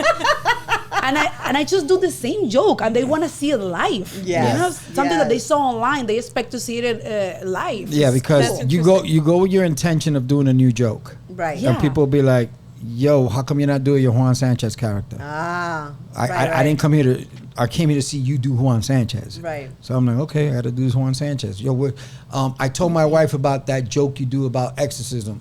and I just do the same joke, and they wanna see it live. Yes. You know, something that they Yes. saw online, they expect to see it live. Yeah, That's because interesting. you go with your intention of doing a new joke. Right. Yeah. And people be like, "Yo, how come you're not doing your Juan Sanchez character?" I didn't come here to. I came here to see you do Juan Sanchez. Right. So I'm like, okay, I got to do this Juan Sanchez. Yo, I told my wife about that joke you do about exorcism.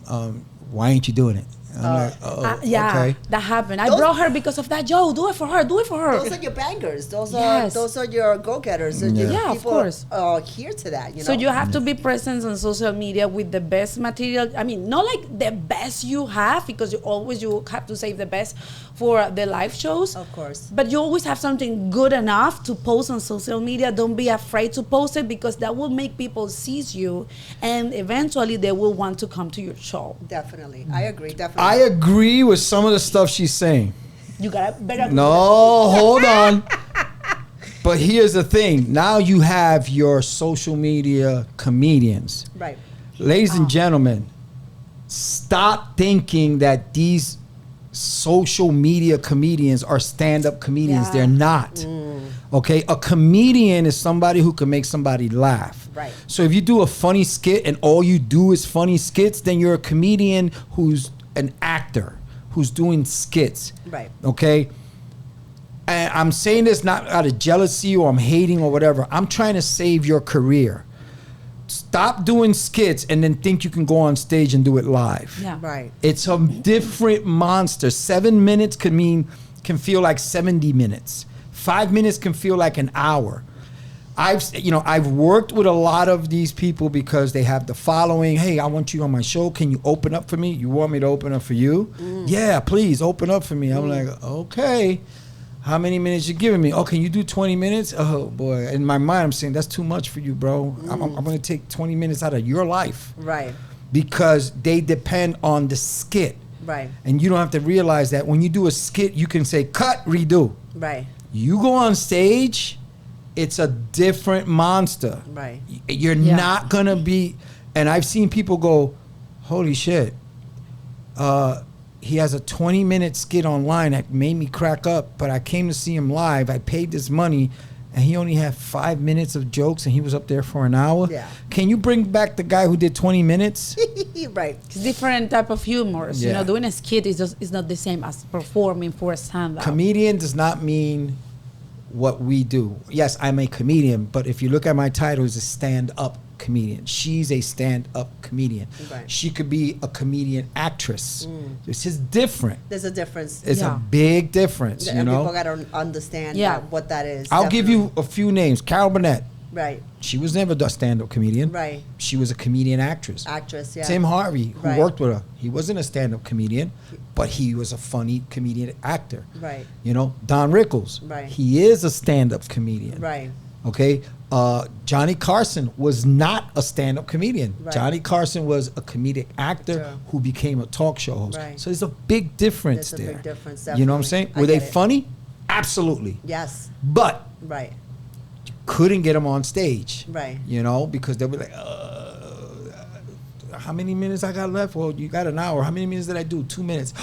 Why ain't you doing it? I'm like, oh, yeah, okay. that happened. I brought her because of that. Joe, do it for her. Do it for her. Those are your bangers. Those Yes. are your go-getters. Yeah, of course. Here to that. You know? So you have to be present on social media with the best material. I mean, not like the best you have, because you have to save the best for the live shows. Of course. But you always have something good enough to post on social media. Don't be afraid to post it, because that will make people see you, and eventually they will want to come to your show. Definitely. I agree. Definitely. I agree with some of the stuff she's saying. You gotta better. No, hold on. But here's the thing. Now you have your social media comedians. Right. Ladies and gentlemen, stop thinking that these social media comedians are stand-up comedians. Yeah. They're not. Okay? A comedian is somebody who can make somebody laugh. Right. So if you do a funny skit and all you do is funny skits, then you're a comedian who's an actor, who's doing skits. Right. Okay? And I'm saying this not out of jealousy or I'm hating or whatever. I'm trying to save your career. Stop doing skits and then think you can go on stage and do it live. Yeah. Right. It's a different monster. 7 minutes can feel like 70 minutes. 5 minutes can feel like an hour. I've worked with a lot of these people because they have the following. Hey, I want you on my show. Can you open up for me? You want me to open up for you? Yeah, please open up for me. I'm like, okay. How many minutes you giving me? Oh, can you do 20 minutes? Oh boy. In my mind, I'm saying that's too much for you, bro. I'm going to take 20 minutes out of your life. Right. Because they depend on the skit. Right. And you don't have to realize that when you do a skit, you can say, cut, redo. Right. You go on stage, it's a different monster. Right. You're not going to be, and I've seen people go, holy shit. He has a 20-minute skit online that made me crack up, but I came to see him live. I paid this money, and he only had 5 minutes of jokes, and he was up there for an hour. Yeah. Can you bring back the guy who did 20 minutes? Right. It's different type of humor. Yeah. You know, doing a skit is not the same as performing for a stand-up. Comedian does not mean what we do. Yes, I'm a comedian, but if you look at my title, it's a stand-up comedian. She's a stand-up comedian. Right. She could be a comedian actress. This is different. There's a difference. It's a big difference, you And know. people got to understand what that is. I'll give you a few names. Carol Burnett. Right. She was never a stand-up comedian. Right. She was a comedian actress. Actress, yeah. Tim Harvey, who Right. worked with her, he wasn't a stand-up comedian, but he was a funny comedian actor. Right. You know, Don Rickles. Right. He is a stand-up comedian. Right. Okay. Johnny Carson was not a stand-up comedian. Right. Johnny Carson was a comedic actor who became a talk show host. Right. So there's a big difference There's a there. big difference, You know what I'm saying? definitely. Were I they get it. funny? Absolutely. Yes. But Right. couldn't get them on stage. Right. You know, because they were like, how many minutes I got left? Well, you got an hour. How many minutes did I do? 2 minutes.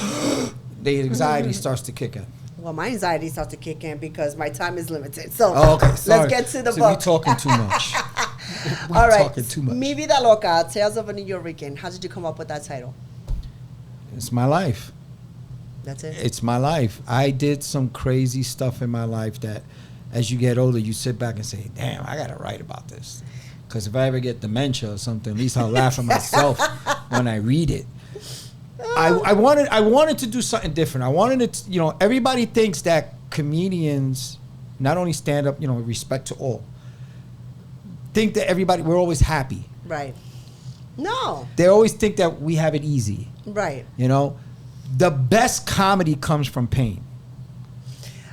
The anxiety starts to kick in. Well, my anxiety starts to kick in because my time is limited. So Okay, sorry. let's get to the So book. we talking too much. All right. talking too much. Mi Vida Loca, Tales of a Nuyorican. How did you come up with that title? It's my life. That's it? It's my life. I did some crazy stuff in my life that as you get older, you sit back and say, damn, I got to write about this. Because if I ever get dementia or something, at least I'll laugh at myself when I read it. I wanted to do something different. I wanted to, you know, everybody thinks that comedians not only stand up, you know, respect to all, think that we're always happy. Right. No. They always think that we have it easy. Right. You know, the best comedy comes from pain.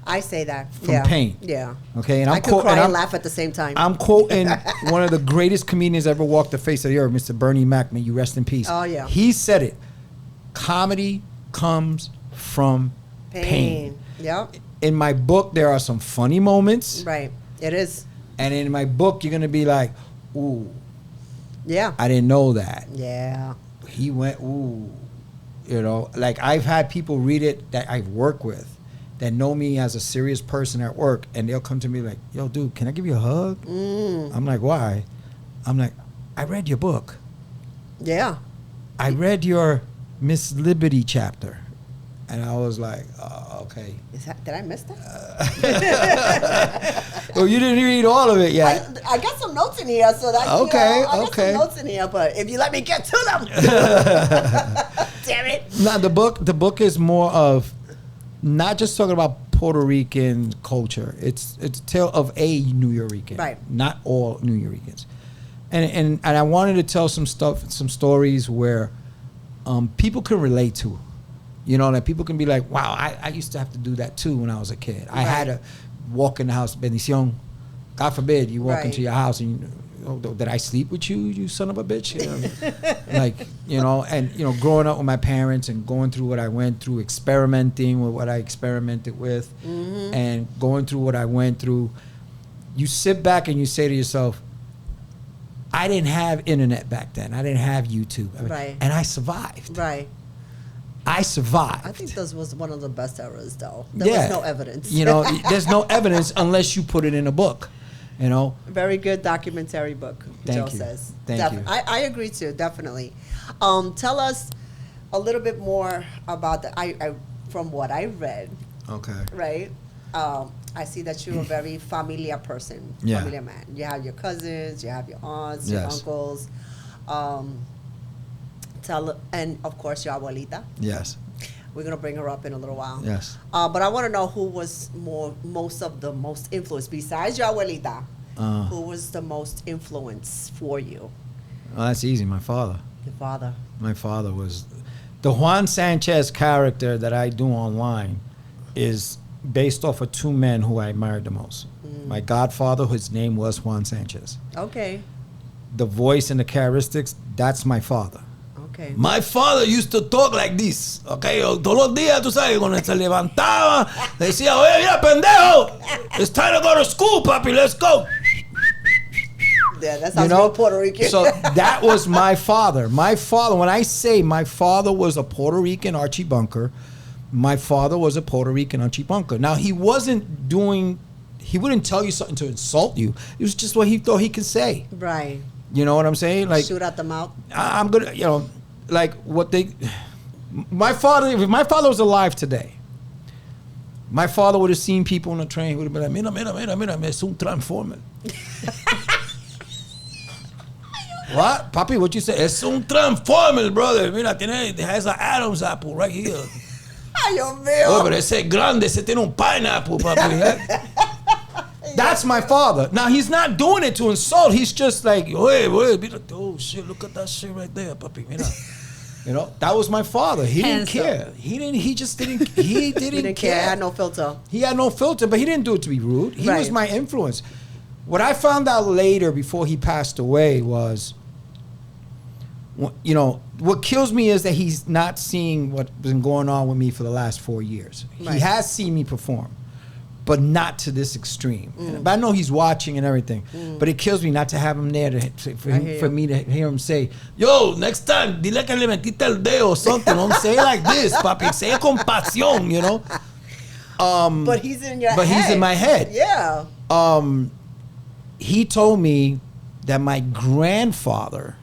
I say that. From pain. Yeah. Okay, and I could cry and laugh at the same time. I'm quoting one of the greatest comedians ever walked the face of the earth, Mr. Bernie Mac. May you rest in peace. Oh, yeah. He said it. Comedy comes from pain. Yep. In my book, there are some funny moments. Right. It is. And in my book, you're going to be like, ooh, Yeah. I didn't know that. Yeah. He went, ooh. You know, like I've had people read it that I've worked with that know me as a serious person at work, and they'll come to me like, yo, dude, can I give you a hug? I'm like, why? I'm like, I read your book. Yeah. I read your Miss Liberty chapter. And I was like, okay. Did I miss that? Well, you didn't read all of it yet. I got some notes in here, so that's Okay, I got okay. some notes in here, but if you let me get to them, damn it. No, the book is more of not just talking about Puerto Rican culture. It's a tale of a Nuyorican, right? Not all Nuyorican. And I wanted to tell some stories where people can relate to. You know, that people can be like, wow, I used to have to do that too when I was a kid. I had to walk in the house, bendición. God forbid you walk into your house and did I sleep with you, you son of a bitch? You know, like, you know, and, you know, growing up with my parents and going through what I went through, experimenting with what I experimented with, and going through what I went through, you sit back and you say to yourself, I didn't have internet back then. I didn't have YouTube. And I survived. Right. I survived. I think this was one of the best eras, though. There was no evidence. You know, there's no evidence unless you put it in a book. You know, very good documentary book. Joe says. Thank you. I agree too. Definitely. Tell us a little bit more about from what I read. Okay. Right. I see that you're a very familiar person. Yeah. Familiar man. You have your cousins. You have your aunts. Your uncles. And of course your abuelita. Yes. We're gonna bring her up in a little while. Yes. But I want to know who was most influence besides your abuelita. Who was the most influence for you? Well, that's easy. My father. Your father. My father was the Juan Sanchez character that I do online is based off of two men who I admired the most. My godfather, his name was Juan Sanchez. Okay. The voice and the characteristics, that's my father. Okay. My father used to talk like this, okay? Todos los días, tú sabes, cuando se levantaba, decía, oye, mira, pendejo, it's time to go to school, papi, let's go. Yeah, that sounds real Puerto Rican. So that was my father. My father, when I say my father was a Puerto Rican Archie Bunker, my father was a Puerto Rican Archie Bunker. Now, he wouldn't tell you something to insult you. It was just what he thought he could say. Right. You know what I'm saying? Like, shoot out the mouth. I'm gonna, you know, like what they. My father, if my father was alive today, my father would have seen people on the train. He would have been like, mira, es un transformer. What? Papi, what you say? Es un transformer, brother. Mira, it has an Adam's apple right here. Ay, Dios mío. Oh, pero ese es grande, ese tiene un pineapple, papi. That's my father. Now, he's not doing it to insult. He's just like, wait, mira, oh, shit, look at that shit right there, papi, mira. You know, that was my father. He didn't care. He didn't care. He had no filter. He had no filter, but he didn't do it to be rude. He was my influence. What I found out later, before he passed away, was, you know, what kills me is that he's not seeing what's been going on with me for the last 4 years. Right. He has seen me perform, but not to this extreme. But I know he's watching and everything. But it kills me not to have him there for me to hear him say, yo, next time, dile que le metiste el dedo or something. Don't say it like this, papi. Say it con pasión, you know? But he's in your head. But he's in my head. Yeah. He told me that my grandfather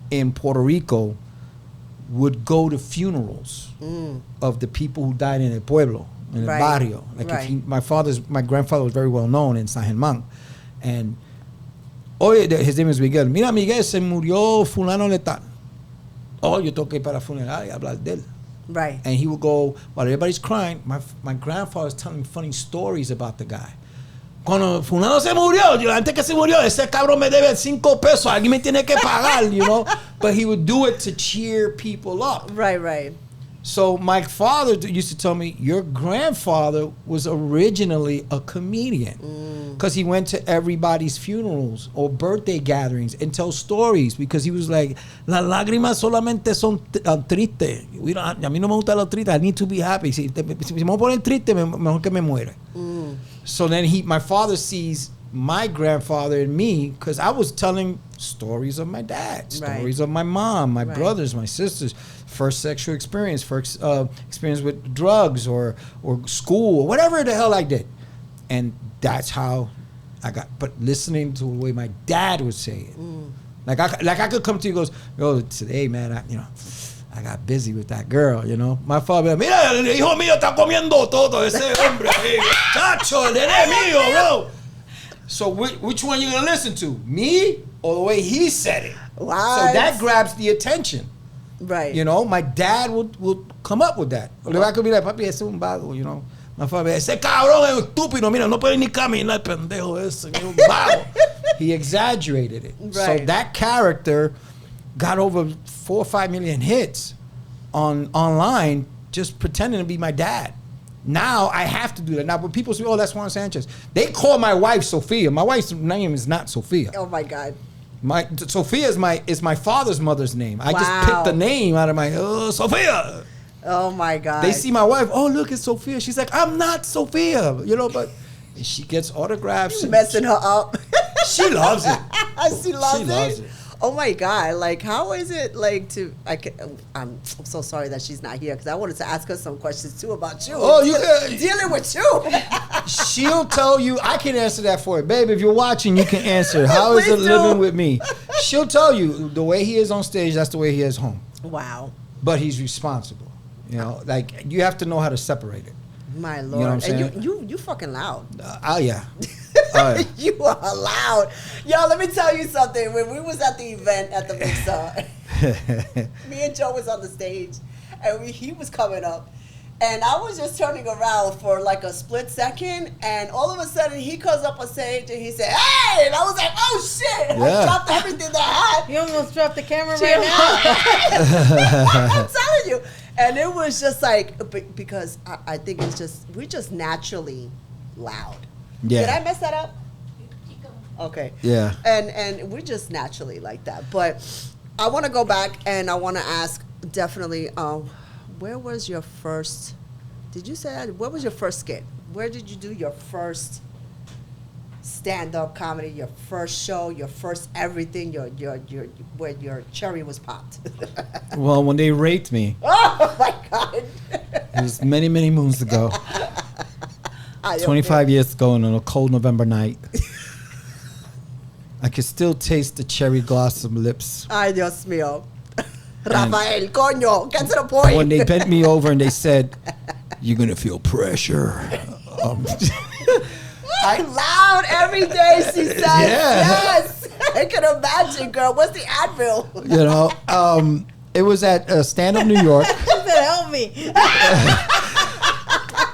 in Puerto Rico would go to funerals of the people who died in el pueblo, in el barrio. Like my grandfather was very well known in San Germán. And his name is Miguel. Mira, Miguel, se murió fulano de tal. Oh, yo tengo que ir para la funeral y hablar de él. Right. And he would go, while everybody's crying, my grandfather was telling me funny stories about the guy. Cuando fulano se murió, antes que se murió, ese cabrón me debe 5 pesos, alguien me tiene que pagar, you know? But he would do it to cheer people up. Right. So my father used to tell me, your grandfather was originally a comedian. Because he went to everybody's funerals or birthday gatherings and tell stories. Because he was like, las lágrimas solamente son tristes. A mí no me gusta lo triste, I need to be happy. Si me voy a poner triste, mejor que me muera. So then my father sees my grandfather in me, because I was telling stories of my dad, stories of my mom, my brothers, my sisters, first sexual experience, first experience with drugs or school or whatever the hell I did. And that's how I got, but listening to the way my dad would say it. Like I could come to you and goes, yo, today, man, I got busy with that girl, you know. My father, mira, el hijo mío está comiendo todo, ese hombre, chacho, el nene mío, bro. So which one you gonna listen to? Me or the way he said it? Wow. So that grabs the attention. Right. You know, my dad would come up with that. Or I could be like, papi, ese es un vago, you know. My father, ese cabrón es estúpido, mira, no puede ni caminar, pendejo ese, es un vago. He exaggerated it. Right. So that character got over 4 or 5 million hits online just pretending to be my dad. Now I have to do that. Now when people say, oh, that's Juan Sanchez, they call my wife Sophia. My wife's name is not Sophia. Oh my God. Sophia is my father's mother's name. I just picked the name out of my Sophia. Oh my God. They see my wife. Oh, look, it's Sophia. She's like, I'm not Sophia. You know, but she gets autographs. You messing her up. She loves it. She loves it. Oh my God! Like, how is it like to? I'm so sorry that she's not here because I wanted to ask her some questions too about you. Oh, dealing with you. She'll tell you. I can answer that for you, babe. If you're watching, you can answer. How is it living with me? She'll tell you the way he is on stage. That's the way he is home. Wow. But he's responsible. You know, like you have to know how to separate it. My Lord. You know what I'm saying? And you fucking loud. Oh yeah. You are loud. Yo, let me tell you something. When we was at the event at the Mixer, me and Joe was on the stage, and he was coming up, and I was just turning around for like a split second, and all of a sudden he comes up on stage and he said, "Hey!" And I was like, "Oh shit!" Yeah. I dropped everything that I had. You almost dropped the camera right now. I'm telling you. And it was just like, because I think it's just, we're just naturally loud. Yeah. Did I mess that up? Okay. Yeah. And we're just naturally like that. But I want to go back and I want to ask definitely, where was your first, did you say that? What was your first skit? Where did you do your first stand-up comedy, your first show, your first everything, where your cherry was popped? Well, when they raped me. Oh my God. It was many, many moons ago. 25 years ago on a cold November night. I could still taste the cherry blossom lips. Ay, Dios mío. Rafael, coño, get to the point. When they bent me over and they said, "You're going to feel pressure." Loud every day, she says. Yeah. Yes. I can imagine, girl. What's the Advil? You know, it was at Stand Up New York. Help me.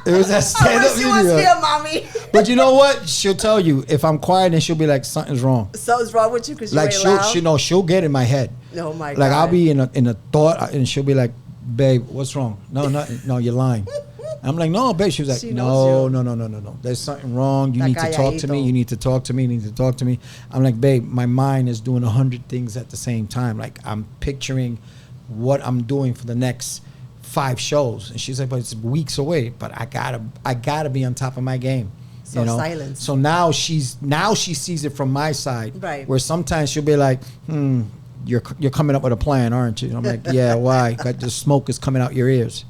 It was at Stand Up New York. Here, mommy. But you know what? She'll tell you if I'm quiet, and she'll be like, "Something's wrong." Something's wrong with you because you're like she'll get in my head. Oh my God. Like I'll be in a thought, and she'll be like, "Babe, what's wrong?" No, you're lying. I'm like, "No, babe." She was like, No. There's something wrong. You need to talk to me. You need to talk to me. You need to talk to me. I'm like, "Babe, my mind is doing 100 things at the same time. Like I'm picturing what I'm doing for the next 5 shows." And she's like, "But it's weeks away. But I gotta be on top of my game." So you know? silence. So now she sees it from my side. Right. Where sometimes she'll be like, you're coming up with a plan, aren't you? And I'm like, yeah, why? The smoke is coming out your ears.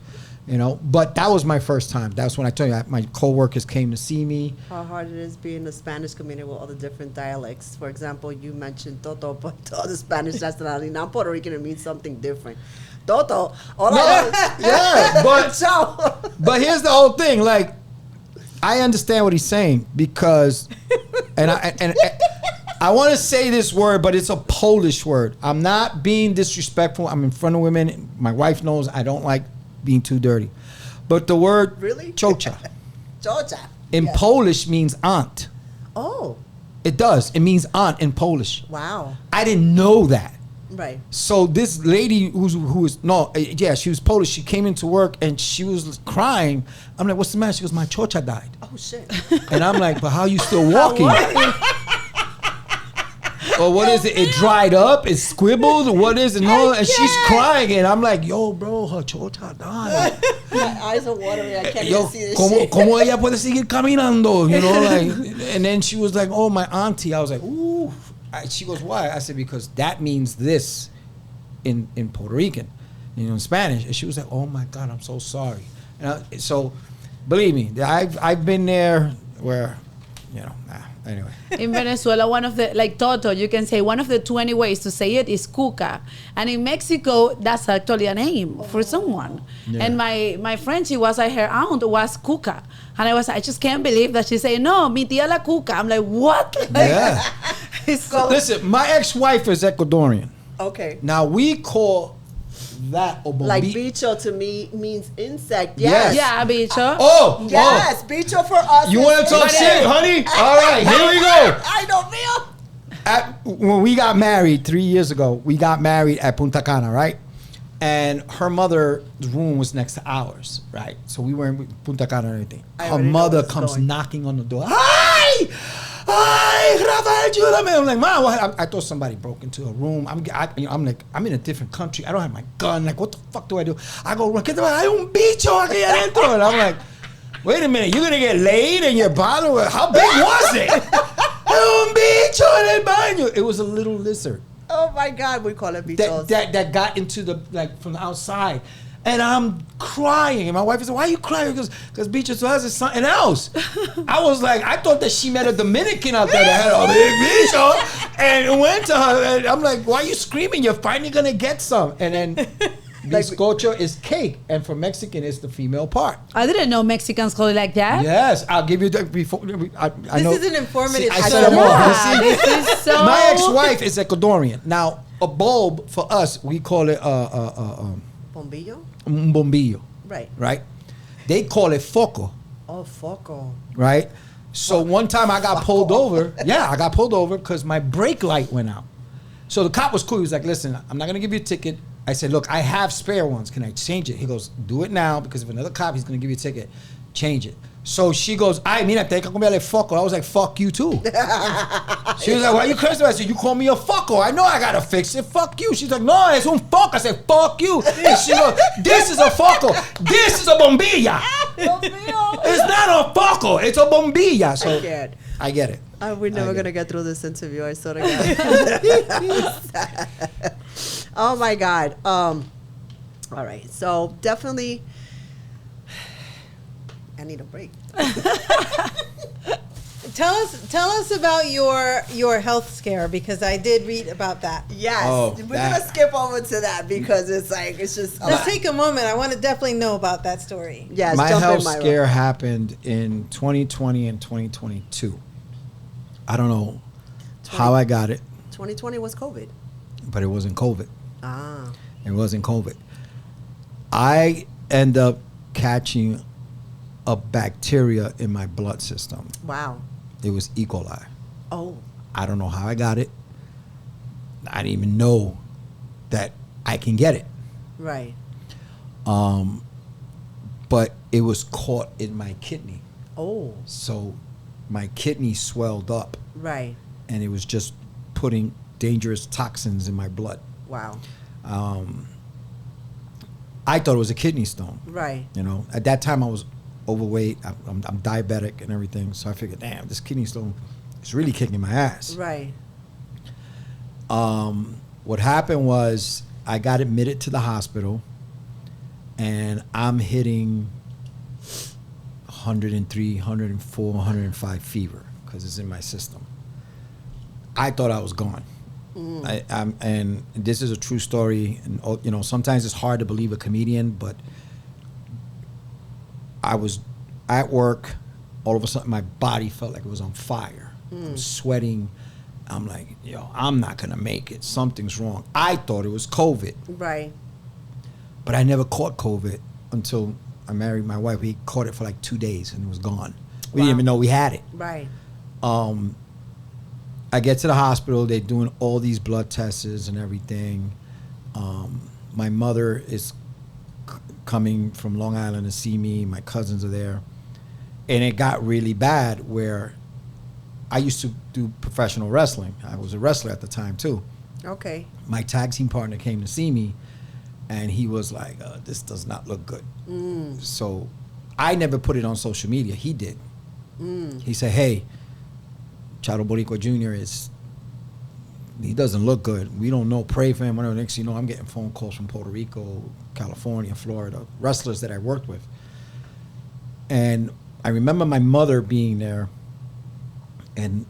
You know, but that was my first time. That's when I tell you, my coworkers came to see me. How hard it is being in the Spanish community with all the different dialects. For example, you mentioned Toto, but to other Spanish nationality, now Puerto Rican, it means something different. Toto, yeah, but here's the whole thing. Like, I understand what he's saying because, and I want to say this word, but it's a Polish word. I'm not being disrespectful. I'm in front of women. My wife knows I don't like being too dirty. But the word really? Ciocia. Ciocia. In Polish means aunt. Oh. It does. It means aunt in Polish. Wow. I didn't know that. Right. So this lady she was Polish. She came into work and she was crying. I'm like, "What's the matter?" She goes, "My ciocia died." Oh shit. And I'm like, "But how are you still walking?" Or what is it? It dried up? It squibbled? What is it? No, and she's crying, and I'm like, "Yo, bro, her ciocia died." My eyes are watering. I can't even see this shit. ¿Cómo ella puede seguir caminando? You know, like, and then she was like, "Oh, my auntie." I was like, "Ooh." She goes, "Why?" I said, "Because that means this in Puerto Rican, in Spanish." And she was like, "Oh my God, I'm so sorry." And so, believe me, I've been there where, anyway. In Venezuela, one of the, like Toto, you can say one of the 20 ways to say it is cuca. And in Mexico, that's actually a name for someone. Yeah. And my friend, her aunt was cuca. And I just can't believe that she said, "No, mi tía la cuca." I'm like, what? Yeah. So, listen, my ex-wife is Ecuadorian. Okay. Now we call that or Like bombilla. bicho to me means insect. Yes. Yeah, bicho. Yes, bicho for us. You is want to talk insect. shit, honey? All right, here we go. I don't feel. When we got married 3 years ago, we got married at Punta Cana, right? And her mother's room was next to ours, right? So we were in Punta Cana and everything. I Her already know mother where this is comes going. knocking on the door. Hi! Rafael, ayúdame. I'm like, Mom, I thought somebody broke into a room. I'm like, I'm in a different country. I don't have my gun. Like, what the fuck do I do? I go, hay un bicho aquí adentro. And I'm like, wait a minute, you're going to get laid in your bottle? How big was it? Hay un bicho en el baño. It was a little lizard. Oh my God, we call it bichos. That got into the, like, from the outside. And I'm crying. And my wife is like, why are you crying? Because bicho has something else. I was like, I thought that she met a Dominican out there that had a big bicho. And went to her. And I'm like, why are you screaming? You're finally going to get some. And then bizcocho is cake. And for Mexican, it's the female part. I didn't know Mexicans call it like that. Yes, I'll give you that before. I This know. is an informative I show. said them all. Yeah, You see? this is so. My ex-wife is Ecuadorian. Now, a bulb for us, we call it Bombillo? un bombillo, Right. right? They call it foco, Oh, foco. right? So one time I got pulled over. Yeah, I got pulled over because my brake light went out. So the cop was cool. He was like, listen, I'm not going to give you a ticket. I said, look, I have spare ones. Can I change it? He goes, do it now because if another cop, he's going to give you a ticket. Change it. So she goes, ay, mira, te cambiarle foco. I was like, fuck you too. She was like, why you cursing? I said, you call me a foco. I know I got to fix it. Fuck you. She's like, no, it's un foco. I said, fuck you. And she goes, this is a foco. This is a bombilla. It's not a foco. It's a bombilla. So can't. I get it. We're never I going to get get through this interview. I swear to God. Oh, my God. All right. So definitely, I need a break. Tell us about your health scare, because I did read about that. Yes. Oh, We're that. going to skip over to that because it's just. Let's take a moment. I want to definitely know about that story. Yes, My jump health in, Myra. scare happened in 2020 and 2022. I don't know how I got it, 2020 was COVID. but it wasn't COVID. Ah. It wasn't COVID. I end up catching a bacteria in my blood system. Wow. It was E. coli. Oh. I don't know how I got it. I didn't even know that I can get it. Right. But it was caught in my kidney. Oh. So my kidney swelled up, Right. and it was just putting dangerous toxins in my blood. Wow. I thought it was a kidney stone. Right. You know, at that time I was overweight. I'm diabetic and everything. So I figured, damn, this kidney stone is really kicking my ass. Right. What happened was I got admitted to the hospital, and I'm hitting 103, 104, 105 fever because it's in my system. I thought I was gone. And this is a true story. And you know, sometimes it's hard to believe a comedian, but I was at work. All of a sudden, my body felt like it was on fire. I'm sweating. I'm like, yo, I'm not gonna make it. Something's wrong. I thought it was COVID, Right. but I never caught COVID until I married my wife. We caught it for like 2 days and it was gone. We didn't even know we had it. Right. I get to the hospital. They're doing all these blood tests and everything. My mother is coming from Long Island to see me. My cousins are there. And it got really bad where I used to do professional wrestling. I was a wrestler at the time too. Okay. My tag team partner came to see me, and he was like, this does not look good. So I never put it on social media. He did. He said, hey, Charo Boricua Jr. he doesn't look good. We don't know. Pray for him. Whatever. Next thing you know, I'm getting phone calls from Puerto Rico, California, Florida, wrestlers that I worked with. And I remember my mother being there, and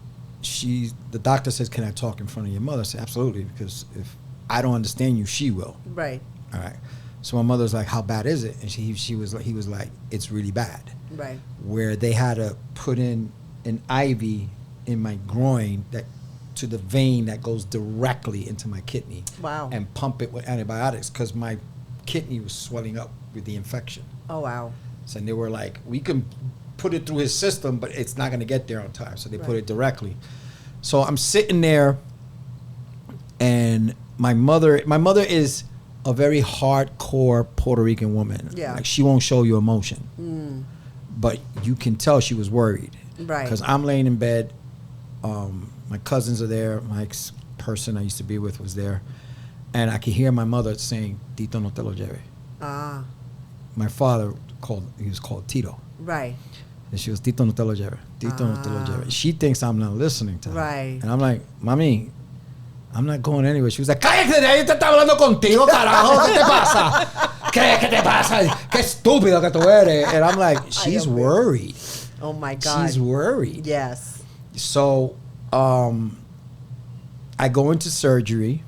the doctor says, can I talk in front of your mother? I said, absolutely, because if I don't understand you, she will. Right. All right. So my mother's like, how bad is it? And he was like, it's really bad. Right. Where they had to put in an IV in my groin to the vein that goes directly into my kidney. Wow. And pump it with antibiotics because my kidney was swelling up with the infection. Oh, wow. So they were like, we can put it through his system, but it's not going to get there on time. So they put it directly. So I'm sitting there, and my mother is a very hardcore Puerto Rican woman. Yeah. Like, she won't show you emotion. But you can tell she was worried. Right. Because I'm laying in bed. My cousins are there. My ex-person I used to be with was there. And I could hear my mother saying, Tito no te lo lleve. Ah. My father he was called Tito. Right. And she was, Tito no te lo lleve. Tito no te lo lleve. She thinks I'm not listening to her. Right. And I'm like, Mami, I'm not going anywhere. She was like, cállate, nadie te está hablando contigo, carajo. ¿Qué te pasa? ¿Qué te pasa? Qué estúpido que tú eres. And I'm like, she's worried. Oh, my God. She's worried. Yes. So I go into surgery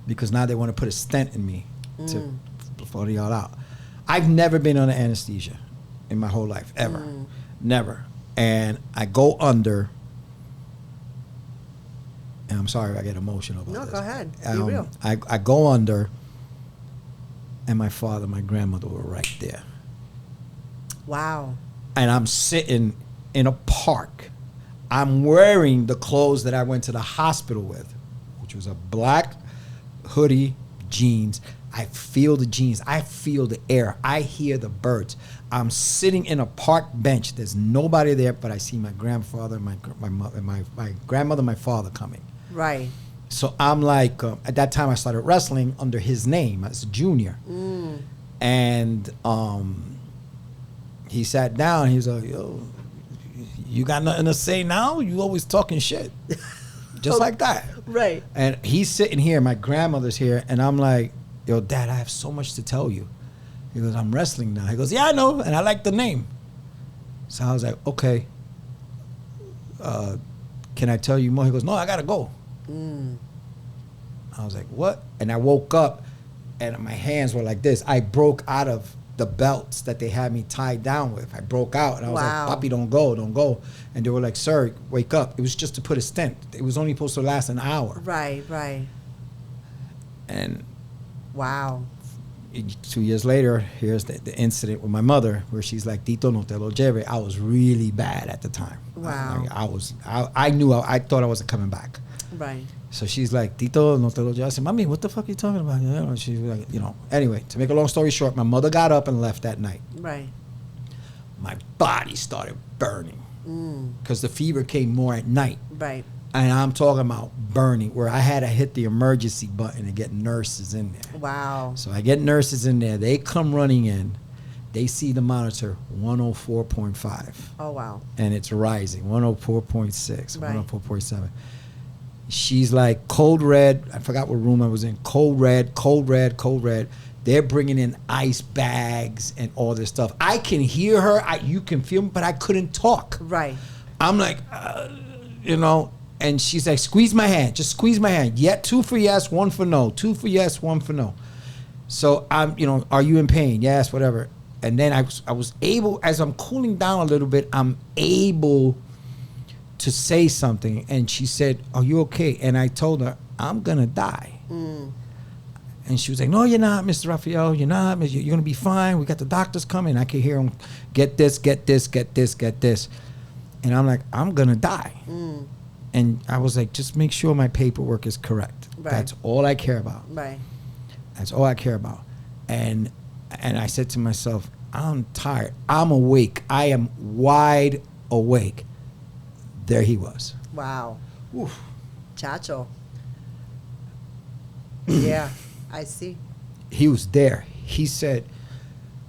because now they want to put a stent in me to float it all out. I've never been under anesthesia in my whole life, ever. Never. And I go under, and I'm sorry if I get emotional about this. No, go ahead. Be real. I go under, and my father, my grandmother were right there. Wow. And I'm sitting in a park. I'm wearing the clothes that I went to the hospital with, which was a black hoodie, jeans. I feel the jeans. I feel the air. I hear the birds. I'm sitting in a park bench. There's nobody there, but I see my grandfather, my grandmother, my father coming. Right. So I'm like, at that time I started wrestling under his name as a junior. And he sat down. He was like, yo, you got nothing to say now? You always talking shit. Just like that. Right. And he's sitting here, my grandmother's here, and I'm like, yo, Dad, I have so much to tell you. He goes, I'm wrestling now. He goes, yeah, I know, and I like the name. So I was like, okay. Can I tell you more? He goes, no, I got to go. I was like, what? And I woke up, and my hands were like this. I broke out of the belts that they had me tied down with. I broke out, and I was like, Papi, don't go, don't go. And they were like, sir, wake up. It was just to put a stent. It was only supposed to last an hour. Right, right. And wow. 2 years later, here's the incident with my mother, where she's like, Tito no te lo lleve. I was really bad at the time. Wow. I thought I wasn't coming back. Right. So she's like, Tito no te lo lleve. I said, Mami, what the fuck are you talking about? You know, she's like, you know. Anyway, to make a long story short, my mother got up and left that night. Right. My body started burning because the fever came more at night. Right. And I'm talking about burning, where I had to hit the emergency button and get nurses in there. Wow. So I get nurses in there. They come running in. They see the monitor, 104.5. Oh, wow. And it's rising, 104.6, Right. 104.7. She's like, code red. I forgot what room I was in. Code red, code red, code red. They're bringing in ice bags and all this stuff. I can hear her. You can feel me, but I couldn't talk. Right. I'm like, you know. And she's like, squeeze my hand. Just squeeze my hand. Yeah, 2 for yes, 1 for no. 2 for yes, 1 for no. So I'm, you know, are you in pain? Yes, whatever. And then I was able, as I'm cooling down a little bit, I'm able to say something. And she said, are you okay? And I told her, I'm going to die. And she was like, no, you're not, Mr. Rafael. You're not. You're going to be fine. We got the doctors coming. I can hear them get this, get this, get this, get this. And I'm like, I'm going to die. And I was like, just make sure my paperwork is correct. Right. That's all I care about. Right. That's all I care about. And I said to myself, I'm tired. I'm awake. I am wide awake. There he was. Wow. Oof. Chacho. Yeah, I see. He was there. He said,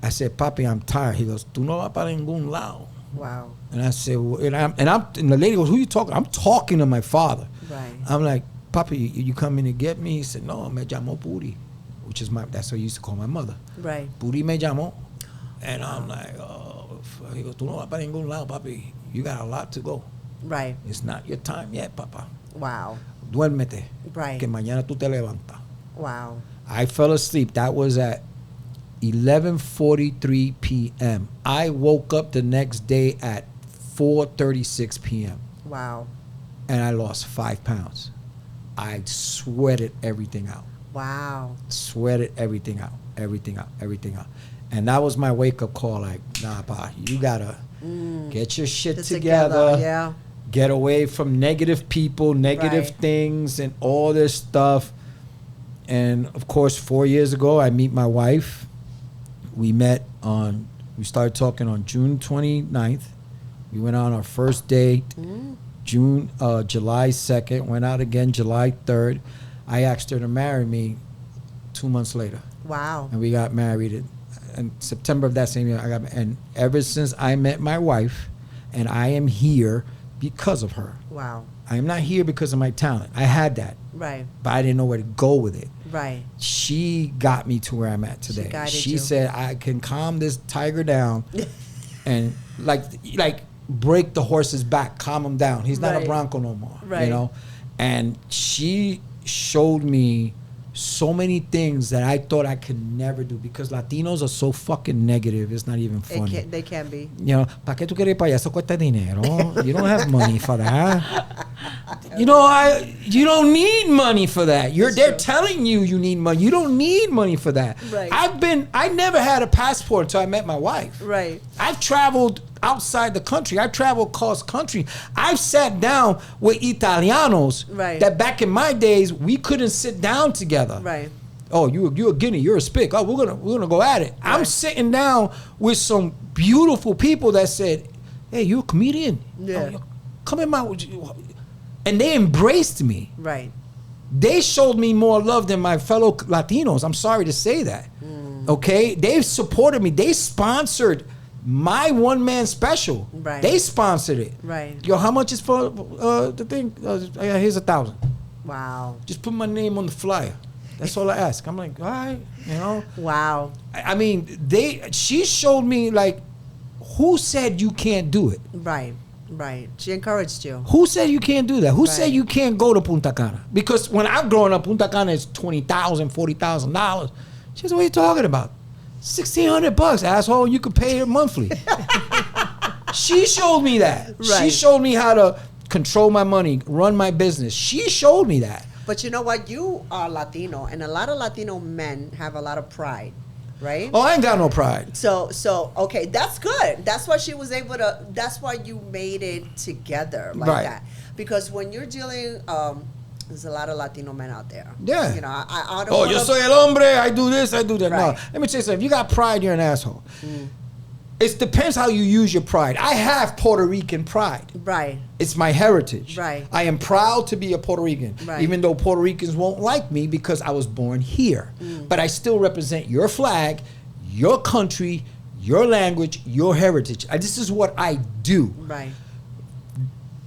I said, Papi, I'm tired. He goes, tú no vas para ningún lado. Wow. And I said, well, and the lady goes, who you talking? I'm talking to my father. Right. I'm like, Papi, you coming to get me? He said, no, me llamó Puri, which is that's what I used to call my mother. Right. Puri me llamó. And I'm like, oh, he goes, tú no vas para ningún lado, papi. You got a lot to go. Right. It's not your time yet, papa. Wow. Duérmete. Right. Que mañana tú te levantas. Wow. I fell asleep. That was at 11:43 p.m. I woke up the next day at 4:36 p.m. Wow. And I lost 5 pounds. I sweated everything out. Wow. Sweated everything out. And that was my wake-up call, like, nah, pa, you gotta get your shit together. Yeah. Get away from negative people, negative Right. things, and all this stuff. And, of course, 4 years ago, I meet my wife. We started talking on June 29th. We went on our first date, July 2nd. Went out again July 3rd. I asked her to marry me 2 months later. Wow. And we got married in September of that same year. And ever since I met my wife, and I am here because of her. Wow. I am not here because of my talent. I had that, Right. but I didn't know where to go with it. Right. She got me to where I'm at today. guided She you. said I can calm this tiger down and like break the horse's back, calm him down. He's not Right. a bronco no more, Right. you know? And she showed me so many things that I thought I could never do because Latinos are so fucking negative. It's not even funny. They can be. You know, ¿para qué tú quieres ir para allá? Eso cuesta dinero. You don't have money for that. You know, you don't need money for that. They're telling you need money. You don't need money for that. Right. I never had a passport until I met my wife. Right. I've traveled outside the country. I've traveled cross country. I've sat down with Italianos Right. that back in my days we couldn't sit down together. Right. Oh, you're a Guinea, you're a Spic. Oh, we're gonna go at it. I'm Right. sitting down with some beautiful people that said, "Hey, you a comedian? Yeah. Oh, come in and they embraced me. Right. They showed me more love than my fellow Latinos. I'm sorry to say that. Okay, they've supported me. They sponsored my one-man special. Right. They sponsored it. Right. Yo, how much is for the thing? Here's $1,000. Wow. Just put my name on the flyer. That's all I ask. I'm like, all right, you know. Wow. I mean, she showed me, like, who said you can't do it? Right. Right. She encouraged you. Who said you can't do that? Who said Right. you can't go to Punta Cana? Because when I'm growing up, Punta Cana is $20,000, $40,000. She said, what are you talking about? $1,600, asshole. You could pay it monthly. She showed me that. She Right. showed me how to control my money, run my business. She showed me that. But you know what? You are Latino, and a lot of Latino men have a lot of pride, right? Oh, I ain't got no pride. So okay, that's good. That's why she was able to. That's why you made it together like Right. that. Because when you're dealing, there's a lot of Latino men out there. Yeah. You know, I don't. Oh, wanna, yo soy el hombre. I do this. I do that. Right. No, let me tell you something. If you got pride, you're an asshole. It depends how you use your pride. I have Puerto Rican pride. Right. It's my heritage. Right. I am proud to be a Puerto Rican, Right. even though Puerto Ricans won't like me because I was born here. But I still represent your flag, your country, your language, your heritage. This is what I do. Right.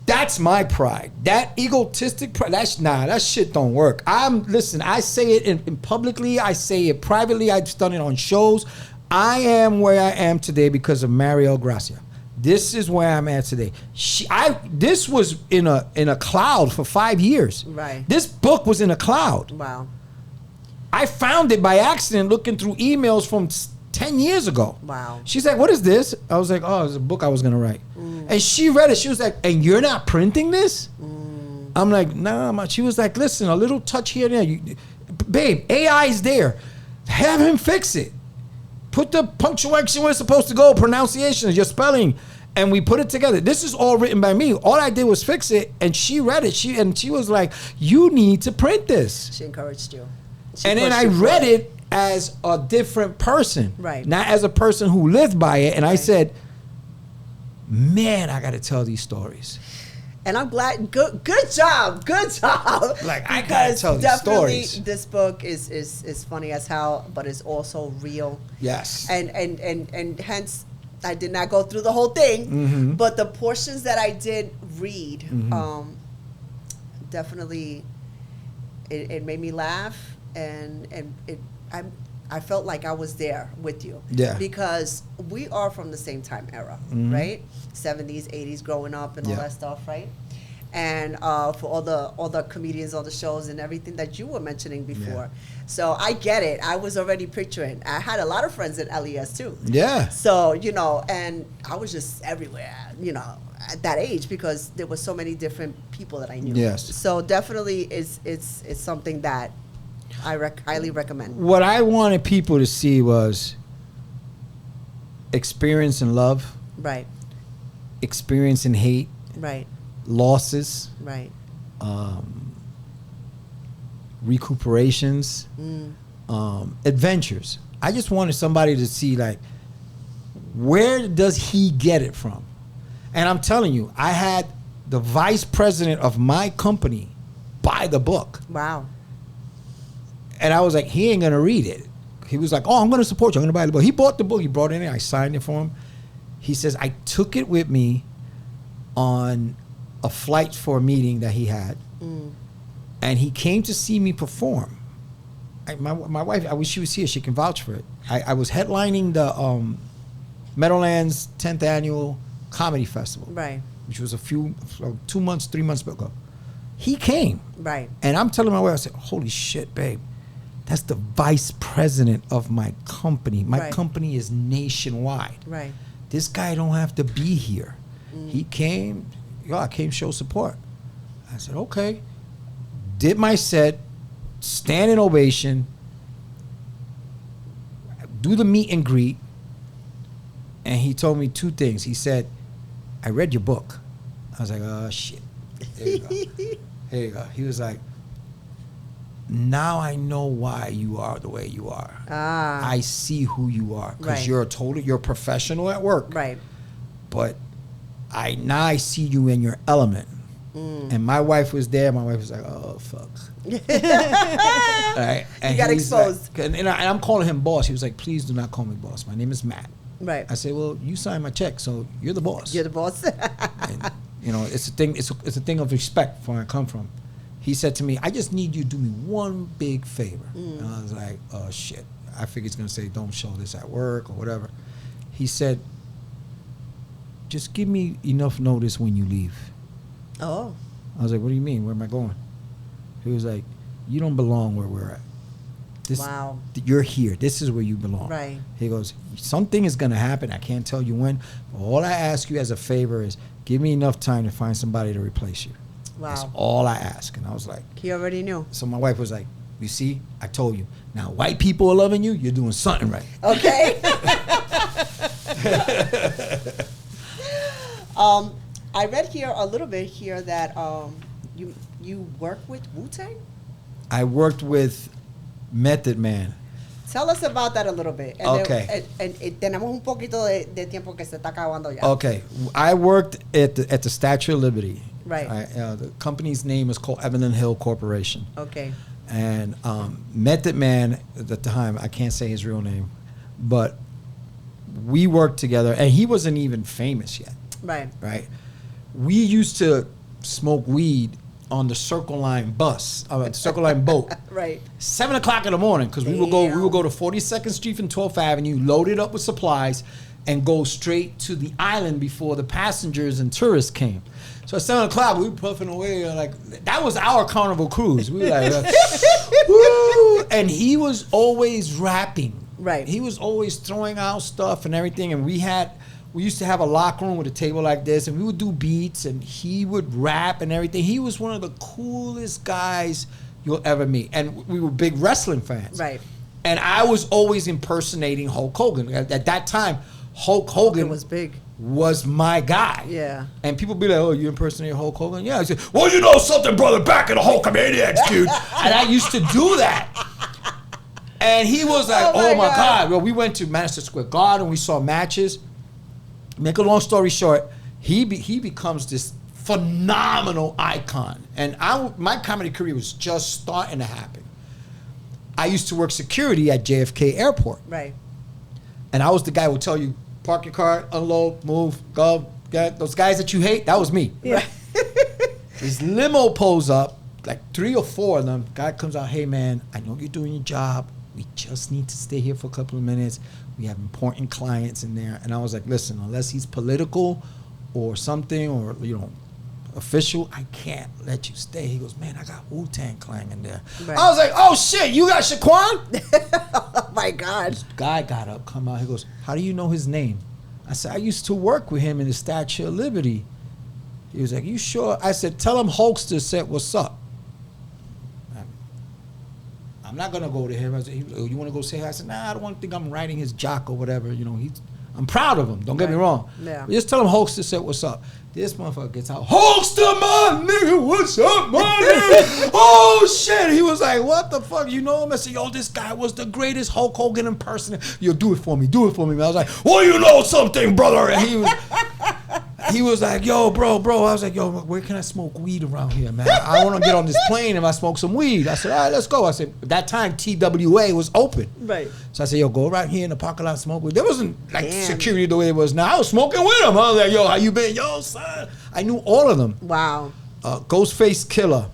That's my pride. That egotistic pride, that shit don't work. Listen, I say it in publicly, I say it privately, I've done it on shows. I am where I am today because of Mariel Gracia. This is where I'm at today. This was in a cloud for 5 years. Right. This book was in a cloud. Wow. I found it by accident looking through emails from 10 years ago. Wow. She's like, what is this? I was like, oh, it's a book I was going to write. And she read it. She was like, and you're not printing this? I'm like, nah. She was like, listen, a little touch here and there. Babe, AI is there. Have him fix it. Put the punctuation where it's supposed to go, pronunciations, your spelling, and we put it together. This is all written by me. All I did was fix it, and she read it. She was like, you need to print this. She encouraged you. She And then pushed I you read forward. it as a different person. Right. Not as a person who lived by it. And I Right. said, man, I got to tell these stories. And I'm glad. Good job. Good job. Like, I gotta Because tell these definitely stories. This book is funny as hell, but it's also real. Yes. And hence I did not go through the whole thing, but the portions that I did read, definitely it made me laugh, and I felt like I was there with you. Yeah. Because we are from the same time era, right? 70s, 80s, growing up and all Yeah. that stuff, right? And for all the comedians on the shows and everything that you were mentioning before. So I get it. I was already picturing. I had a lot of friends at LES too. Yeah. So, and I was just everywhere, at that age because there were so many different people that I knew. Yes. So definitely it's something that I highly recommend. What I wanted people to see was experience in love, Right. experience in hate, Right. losses, Right. recuperations, adventures. I just wanted somebody to see, like, where does he get it from? And I'm telling you, I had the vice president of my company buy the book. Wow. And I was like, he ain't going to read it. He was like, oh, I'm going to support you. I'm going to buy the book. He bought the book. He brought it in. I signed it for him. He says, I took it with me on a flight for a meeting that he had. And he came to see me perform. My wife, I wish she was here. She can vouch for it. I was headlining the Meadowlands 10th Annual Comedy Festival. Right. Which was 3 months ago. He came. Right. And I'm telling my wife, I said, holy shit, babe. That's the vice president of my company. My company is nationwide. Right. This guy don't have to be here. He came, I came show support. I said, okay. Did my set, standing ovation, do the meet and greet, and he told me 2 things. He said, I read your book. I was like, oh, shit. There you go. Here you go. He was like, now I know why you are the way you are. I see who you are. Because you're a professional at work. Right. But now I see you in your element. And my wife was there. My wife was like, oh, fuck. Right? And you got exposed. Like, and I'm calling him boss. He was like, please do not call me boss. My name is Matt. Right. I said, well, you signed my check, so you're the boss. You're the boss. And, it's a thing. It's a thing of respect for where I come from. He said to me, I just need you to do me one big favor. And I was like, oh, shit. I figured he's going to say, don't show this at work or whatever. He said, just give me enough notice when you leave. Oh. I was like, what do you mean? Where am I going? He was like, you don't belong where we're at. Wow. You're here. This is where you belong. Right. He goes, something is going to happen. I can't tell you when. But all I ask you as a favor is give me enough time to find somebody to replace you. Wow. That's all I ask. And I was like. He already knew. So my wife was like, you see, I told you. Now white people are loving you. You're doing something right. Okay. I read here a little bit here that you work with Wu-Tang? I worked with Method Man. Tell us about that a little bit. And Okay. Tenemos un poquito de tiempo que se está acabando ya. Okay. I worked at the Statue of Liberty. Right. The company's name is called Evelyn Hill Corporation. Okay. And Method Man, at the time, I can't say his real name, but we worked together, and he wasn't even famous yet. Right. Right. We used to smoke weed on the Circle Line bus, Circle Line boat. Right. 7 o'clock in the morning, because we would go to 42nd Street and 12th Avenue, load it up with supplies, and go straight to the island before the passengers and tourists came. So at 7 o'clock, we were puffing away like that was our Carnival cruise. We were like, woo! And he was always rapping. Right. He was always throwing out stuff and everything, and we used to have a locker room with a table like this, and we would do beats, and he would rap and everything. He was one of the coolest guys you'll ever meet. And we were big wrestling fans. Right. And I was always impersonating Hulk Hogan. At that time, Hulk Hogan was big. Was my guy. Yeah. And people be like, oh, you impersonate Hulk Hogan? Yeah. I said, well, you know something, brother, back in the Hulkamaniacs, dude. And I used to do that. And he was like, oh my God. Well, we went to Madison Square Garden. We saw matches. Make a long story short, he becomes this phenomenal icon. And my comedy career was just starting to happen. I used to work security at JFK Airport. Right. And I was the guy who would tell you, park your car, unload, move, go. Get those guys that you hate, that was me. Yeah. This limo pulls up, like 3 or 4 of them. Guy comes out, hey man, I know you're doing your job. We just need to stay here for a couple of minutes. We have important clients in there. And I was like, listen, unless he's political or something or, official, I can't let you stay. He goes, man, I got Wu-Tang Clan in there. Right. I was like, oh shit, you got Shaquan? Oh my God. This guy got up, come out. He goes, how do you know his name? I said, I used to work with him in the Statue of Liberty. He was like, you sure? I said, tell him Hulkster said, what's up? I'm not gonna go to him. I said, you want to go say hi? I said, nah, I don't want to think I'm riding his jock or whatever. You know, I'm proud of him. Don't get me wrong. Yeah. Just tell him Hulkster said what's up. This motherfucker gets out. Hulkster, my nigga, what's up, my nigga? Oh shit! He was like, what the fuck? You know him? I said, yo, this guy was the greatest Hulk Hogan impersonator. Yo, do it for me. Do it for me. I was like, well, you know something, brother. And he was like, yo, bro. I was like, yo, where can I smoke weed around here, man? I want to get on this plane and I smoke some weed. I said, all right, let's go. I said, at that time, TWA was open. Right. So I said, yo, go right here in the parking lot, smoke weed. There wasn't like security the way it was now. I was smoking with him. I was like, yo, how you been? Yo, son. I knew all of them. Wow. Ghostface Killer,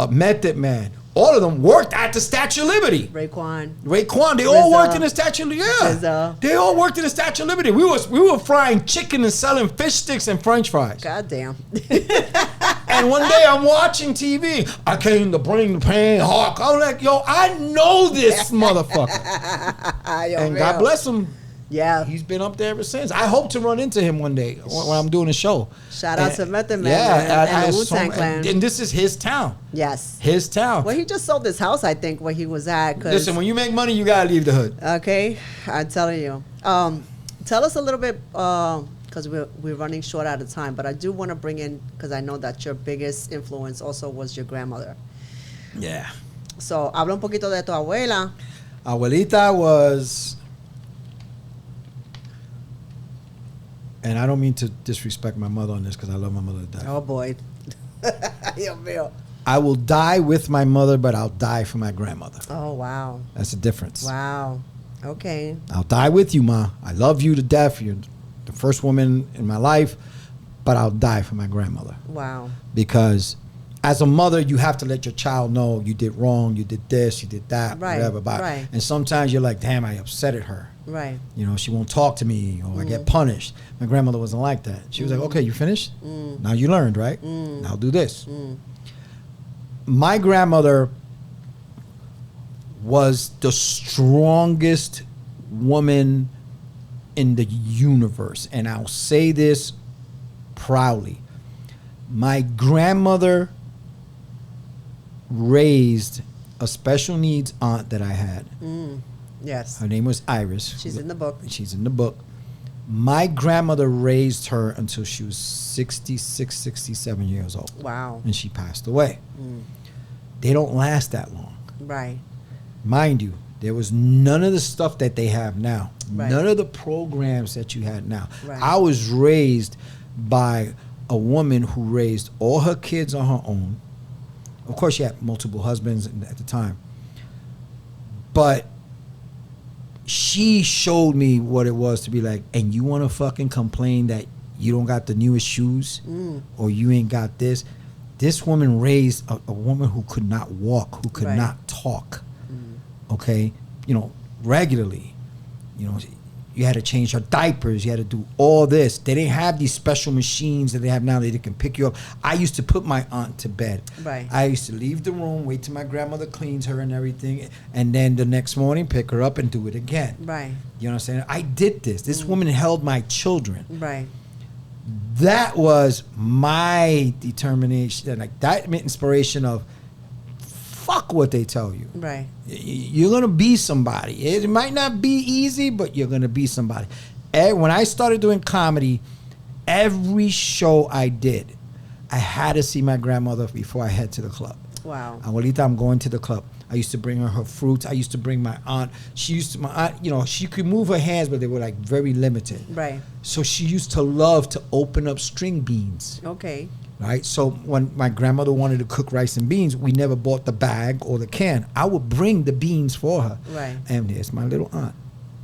Method Man. All of them worked at the Statue of Liberty. Raekwon. They all worked in the Statue of Liberty. RZA. They all worked in the Statue of Liberty. We were frying chicken and selling fish sticks and French fries. Goddamn. And one day I'm watching TV. I came to bring the pain, Hawk. I was like, yo, I know this motherfucker. And real. God bless him. Yeah. He's been up there ever since. I hope to run into him one day when I'm doing a show. Shout out to Method Man and the Wu-Tang Clan. And this is his town. Yes. His town. Well, he just sold this house, I think, where he was at. Listen, when you make money, you gotta leave the hood. Okay, I'm telling you. Tell us a little bit, because we're running short out of time, but I do want to bring in, because I know that your biggest influence also was your grandmother. Yeah. So, habla un poquito de tu abuela. Abuelita was... And I don't mean to disrespect my mother on this because I love my mother to death. Oh, boy. Dios mío. I will die with my mother, but I'll die for my grandmother. Oh, wow. That's the difference. Wow. Okay. I'll die with you, Ma. I love you to death. You're the first woman in my life, but I'll die for my grandmother. Wow. Because as a mother, you have to let your child know you did wrong, you did this, you did that, Right, whatever. right. And sometimes you're like, damn, I upsetted her. Right. You know, she won't talk to me or I get punished. My grandmother wasn't like that. She was like, okay, you finished? Now you learned, right? Now do this. My grandmother was the strongest woman in the universe. And I'll say this proudly. My grandmother raised a special needs aunt that I had. Yes. Her name was Iris. She's in the book. She's in the book. My grandmother raised her until she was 66, 67 years old. Wow. And she passed away. They don't last that long. Right. Mind you, there was none of the stuff that they have now. Right. None of the programs that you had now. Right. I was raised by a woman who raised all her kids on her own. Of course, she had multiple husbands at the time. But she showed me what it was to be like, and you want to fucking complain that you don't got the newest shoes or you ain't got this. This woman raised a woman who could not walk, who could Right. not talk, okay? You know, regularly. You know, you had to change her diapers. You had to do all this. They didn't have these special machines that they have now that they can pick you up. I used to put my aunt to bed. Right. I used to leave the room, wait till my grandmother cleans her and everything, and then the next morning pick her up and do it again. Right. You know what I'm saying? I did this. This woman held my children. Right. That was my determination. Like that inspiration of fuck what they tell you. Right. You're going to be somebody. It might not be easy, but you're going to be somebody. When I started doing comedy, every show I did, I had to see my grandmother before I head to the club. Wow. Abuelita, I'm going to the club. I used to bring her fruits. I used to bring my aunt. My aunt, you know, she could move her hands, but they were like very limited. Right. So she used to love to open up string beans. Okay. Right? So when my grandmother wanted to cook rice and beans, we never bought the bag or the can. I would bring the beans for her. Right. And there's my little aunt.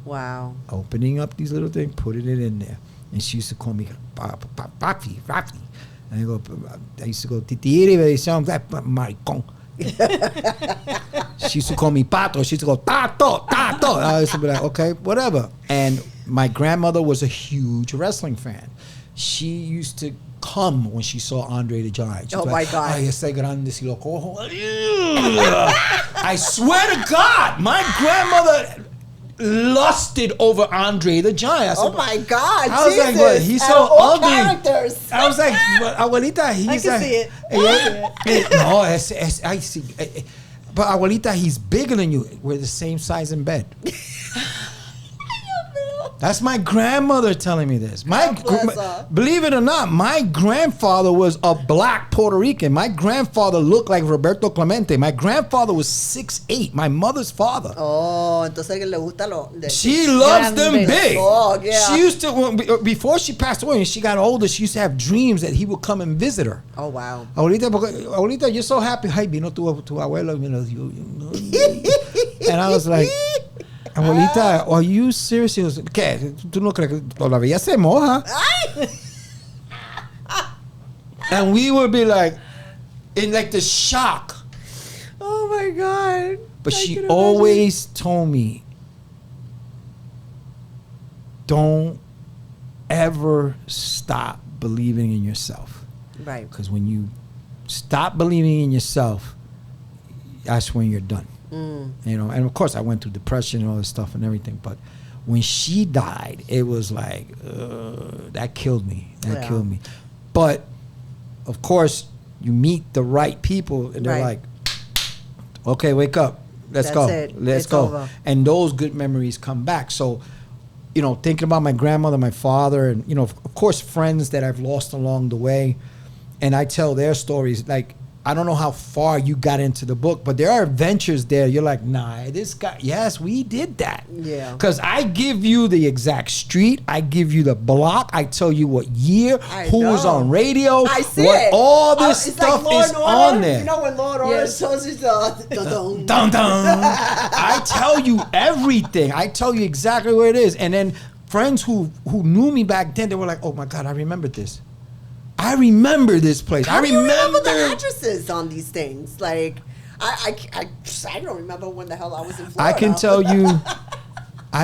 Wow. Opening up these little things, putting it in there. And she used to call me Rafi. And I used to go, Titiri, maricón. She used to call me Pato. She used to go, Tato. I used to be like, okay, whatever. And my grandmother was a huge wrestling fan. She used to come when she saw Andre the Giant. She'd Oh, be my like, God. Ay, ese grande si lo cojo. I swear to God, my grandmother lusted over Andre the Giant. I said, Oh my God! I was Jesus. like, but he's Out so of all ugly. characters. I was like, but abuelita, he's I can like, see it. No, I see. but abuelita, he's bigger than you. We're the same size in bed. That's my grandmother telling me this. Believe it or not, my grandfather was a black Puerto Rican. My grandfather looked like Roberto Clemente. My grandfather was 6'8", my mother's father. Oh, entonces le gusta She loves them big. Oh, yeah. She used to, before she passed away and she got older, she used to have dreams that he would come and visit her. Oh, wow. Abuelita, you're so happy. Ay, vino tu abuelo. And I was like, abuelita, are you serious? ¿Qué? ¿Tú no crees que todavía se moja? And we would be like, in like the shock. Oh my God. But she always told me, don't ever stop believing in yourself. Right. Because when you stop believing in yourself, that's when you're done. You know, and of course I went through depression and all this stuff and everything, but when she died, it was like that killed me. That killed me. But of course, you meet the right people, and they're like, "Okay, wake up, let's go, let's go." Over. And those good memories come back. So, you know, thinking about my grandmother, my father, and you know, of course, friends that I've lost along the way, and I tell their stories like. I don't know how far you got into the book, but there are adventures there. You're like, nah, this guy, yes, we did that. Yeah. Because I give you the exact street. I give you the block. I tell you what year, who was on radio. I see it. All this stuff like is on there. You know when Lord Order shows you the dun dun dun. I tell you everything. I tell you exactly where it is. And then friends who knew me back then, they were like, oh my God, I remember this. I remember this place. I remember the addresses on these things. Like, I don't remember when the hell I was in Florida. I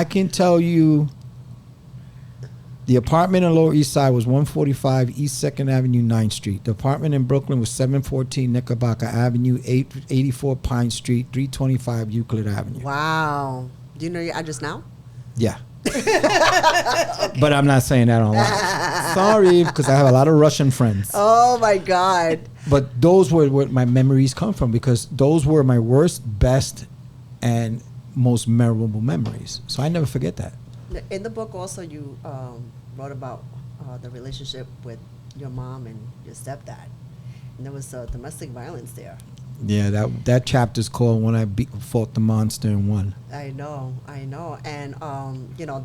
can tell you the apartment on Lower East Side was 145 East 2nd Avenue, 9th Street. The apartment in Brooklyn was 714 Knickerbocker Avenue, 884 Pine Street, 325 Euclid Avenue. Wow. Do you know your address now? Yeah. Okay. But I'm not saying that online. Sorry, because I have a lot of Russian friends. Oh my God. But those were where my memories come from, because those were my worst, best, and most memorable memories. So I never forget that. In the book also you wrote about the relationship with your mom and your stepdad. And there was domestic violence there. Yeah, that chapter's called When I Fought the Monster and Won. I know. And, you know,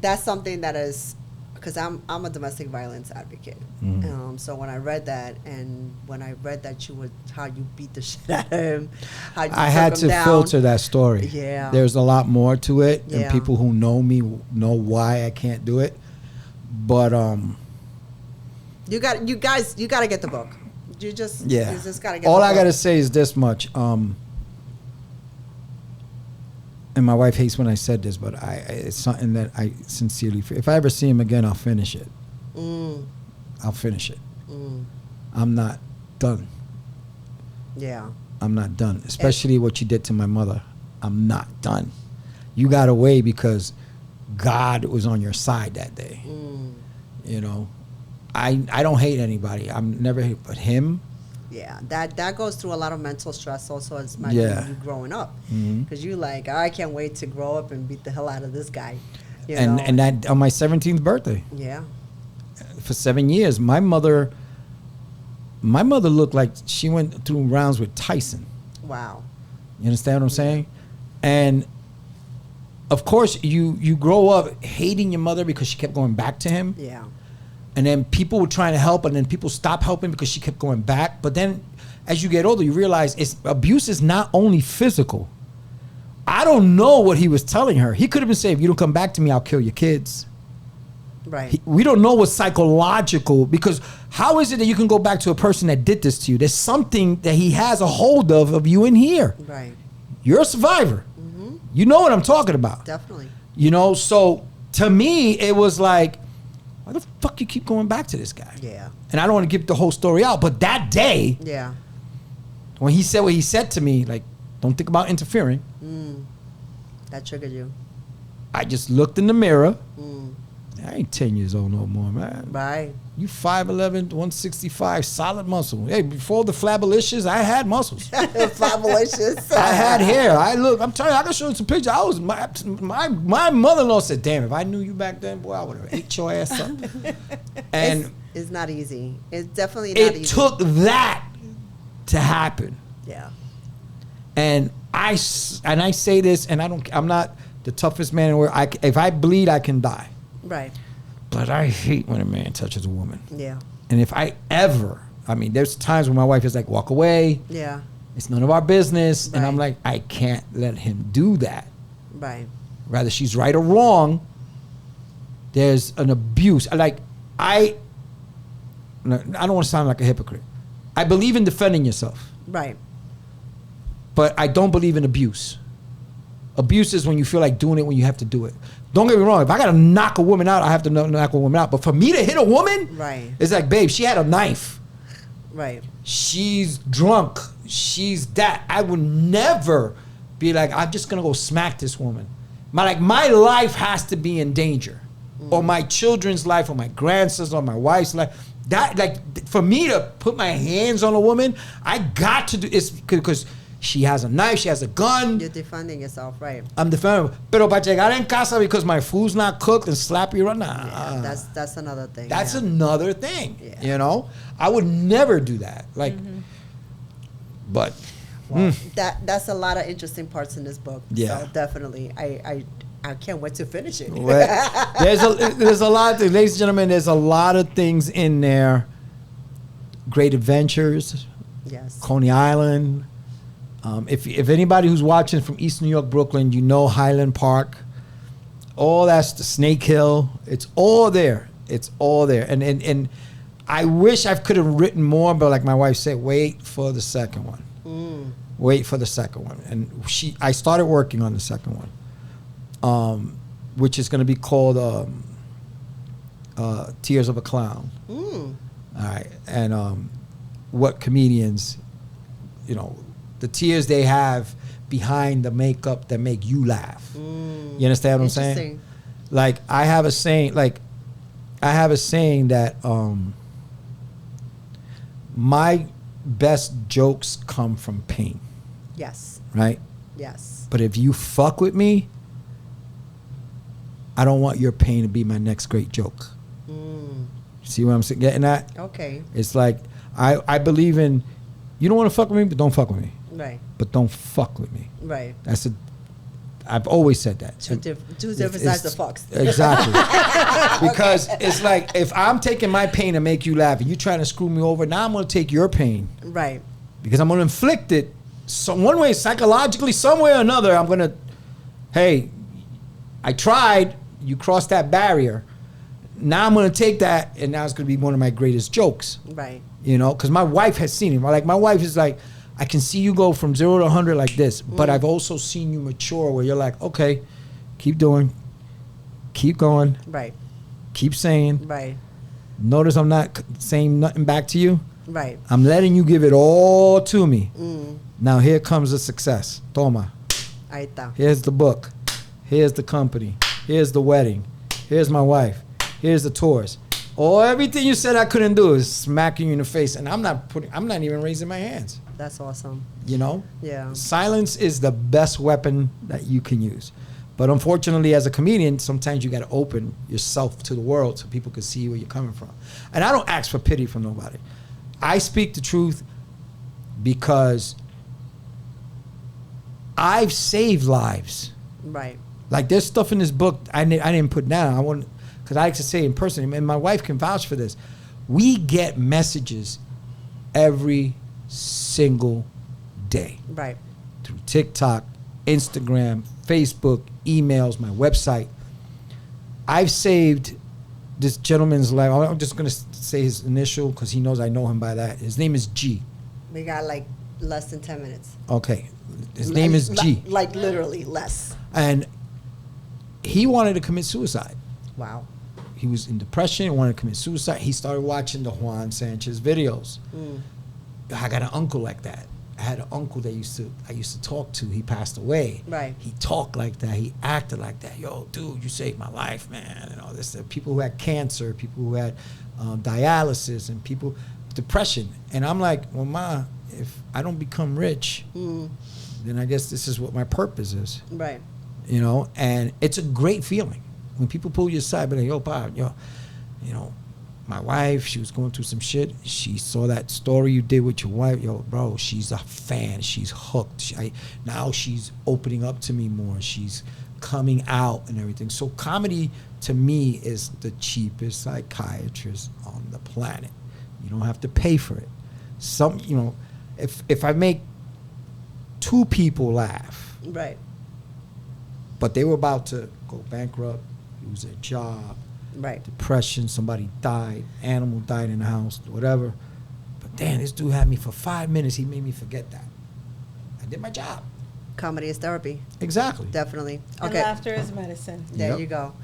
that's something that is, because I'm a domestic violence advocate. Mm-hmm. So when I read that, and when I read that how you beat the shit out of him, how you I had to filter that story. Yeah. There's a lot more to it, and people who know me know why I can't do it. But you got to get the book. You just gotta get all I gotta say is this much. And my wife hates when I said this, but it's something that I sincerely feel. If I ever see him again, I'll finish it. I'll finish it. I'm not done. Yeah. I'm not done. Especially what you did to my mother. I'm not done. You got away because God was on your side that day. You know, I don't hate anybody. I'm never hate, but him. Yeah, that goes through a lot of mental stress also as you growing up, because you like, I can't wait to grow up and beat the hell out of this guy. You know? And that on my 17th birthday. Yeah. For 7 years, my mother looked like she went through rounds with Tyson. Wow. You understand what I'm saying? And of course, you grow up hating your mother because she kept going back to him. Yeah. And then people were trying to help, and then people stopped helping because she kept going back. But then as you get older, you realize abuse is not only physical. I don't know what he was telling her. He could have been saying, if you don't come back to me, I'll kill your kids. Right. We don't know what's psychological, because how is it that you can go back to a person that did this to you? There's something that he has a hold of you in here. Right. You're a survivor. Mm-hmm. You know what I'm talking about. Definitely. You know, so to me, it was like, why the fuck you keep going back to this guy? Yeah. And I don't want to give the whole story out, but that day, when he said what he said to me, like, don't think about interfering. That triggered you. I just looked in the mirror I ain't 10 years old no more, man. Right. You 5'11", 165, solid muscle. Hey, before the flabelicious, I had muscles. Flabelicious. I had hair. I'm telling you, I can show you some pictures. I was my mother-in-law said, "Damn, if I knew you back then, boy, I would have ate your ass up." And it's not easy. It's definitely not easy. it took that to happen. Yeah. And I say this, and I'm not the toughest man in the world. If I bleed, I can die. Right. But I hate when a man touches a woman. Yeah. And if I ever, there's times when my wife is like, walk away. Yeah. It's none of our business. Right. And I'm like, I can't let him do that. Right. Whether she's right or wrong, there's an abuse. I don't want to sound like a hypocrite. I believe in defending yourself. Right. But I don't believe in abuse. Abuse is when you feel like doing it when you have to do it. Don't get me wrong. If I got to knock a woman out, I have to knock a woman out. But for me to hit a woman, right, it's like, babe, she had a knife. Right. She's drunk. She's that. I would never be like, I'm just going to go smack this woman. My life has to be in danger. Or my children's life, or my grandson's, or my wife's life. For me to put my hands on a woman, I got to do it's because she has a knife, she has a gun. You're defending yourself, right? I'm defending. Pero para llegar en casa because my food's not cooked and slap you right now. Yeah, that's another thing. That's another thing. Yeah. You know, I would never do that. But well, that's a lot of interesting parts in this book. Yeah, so definitely, I can't wait to finish it. There's a lot, ladies and gentlemen. There's a lot of things in there. Great adventures. Yes. Coney Island. If anybody who's watching from East New York, Brooklyn, you know Highland Park. All that's the Snake Hill. It's all there. It's all there. And I wish I could have written more, but like my wife said, wait for the second one. Wait for the second one. And I started working on the second one, which is going to be called Tears of a Clown. All right. And what comedians, the tears they have behind the makeup that make you laugh. You understand what I'm saying? Like I have a saying that my best jokes come from pain. Yes. Right? Yes. But if you fuck with me, I don't want your pain to be my next great joke. See what I'm getting at? Okay. It's like I believe in, you don't want to fuck with me, but don't fuck with me. Right. But don't fuck with me. Right. I've always said that. Two different sides of fucks. Exactly. Because it's like, if I'm taking my pain to make you laugh and you trying to screw me over, now I'm going to take your pain. Right. Because I'm going to inflict it one way, psychologically, some way or another. I'm going to, hey, I tried, you crossed that barrier. Now I'm going to take that, and now it's going to be one of my greatest jokes. Right. Because my wife has seen it. My wife is like, I can see you go from 0 to 100 like this, but I've also seen you mature where you're like, okay, keep doing, keep going. Right. Keep saying. Right. Notice I'm not saying nothing back to you. Right. I'm letting you give it all to me. Now here comes the success. Toma. Ahí está. Here's the book. Here's the company. Here's the wedding. Here's my wife. Here's the tours. Everything you said I couldn't do is smacking you in the face, and I'm not even raising my hands. That's awesome. Yeah. Silence is the best weapon that you can use. But unfortunately, as a comedian, sometimes you got to open yourself to the world so people can see where you're coming from. And I don't ask for pity from nobody. I speak the truth because I've saved lives. Right. Like there's stuff in this book I didn't put down. Because I like to say in person, and my wife can vouch for this, we get messages every single day. Right. Through TikTok, Instagram, Facebook, emails, my website. I've saved this gentleman's life. I'm just going to say his initial because he knows I know him by that. His name is G. We got like less than 10 minutes. Okay. His name is G. Like literally less. And he wanted to commit suicide. Wow. He was in depression, wanted to commit suicide. He started watching the Juan Sanchez videos. I got an uncle like that. I had an uncle that I used to talk to. He passed away. Right. He talked like that. He acted like that. Yo, dude, you saved my life, man. And all this. People who had cancer, people who had dialysis, and people depression. And I'm like, well, Ma, if I don't become rich, then I guess this is what my purpose is. Right. You know, and it's a great feeling when people pull you aside, but like, yo, Pa, yo, you know, my wife, she was going through some shit. She saw that story you did with your wife. Yo, bro, she's a fan. She's hooked. Now she's opening up to me more. She's coming out and everything. So comedy, to me, is the cheapest psychiatrist on the planet. You don't have to pay for it. You know, if I make 2 people laugh, Right. but they were about to go bankrupt, lose their job, Right. depression, somebody died, animal died in the house, whatever. But damn, this dude had me for 5 minutes. He made me forget that. I did my job. Comedy is therapy. Exactly. Definitely. And Okay. laughter is medicine. There Yep. you go.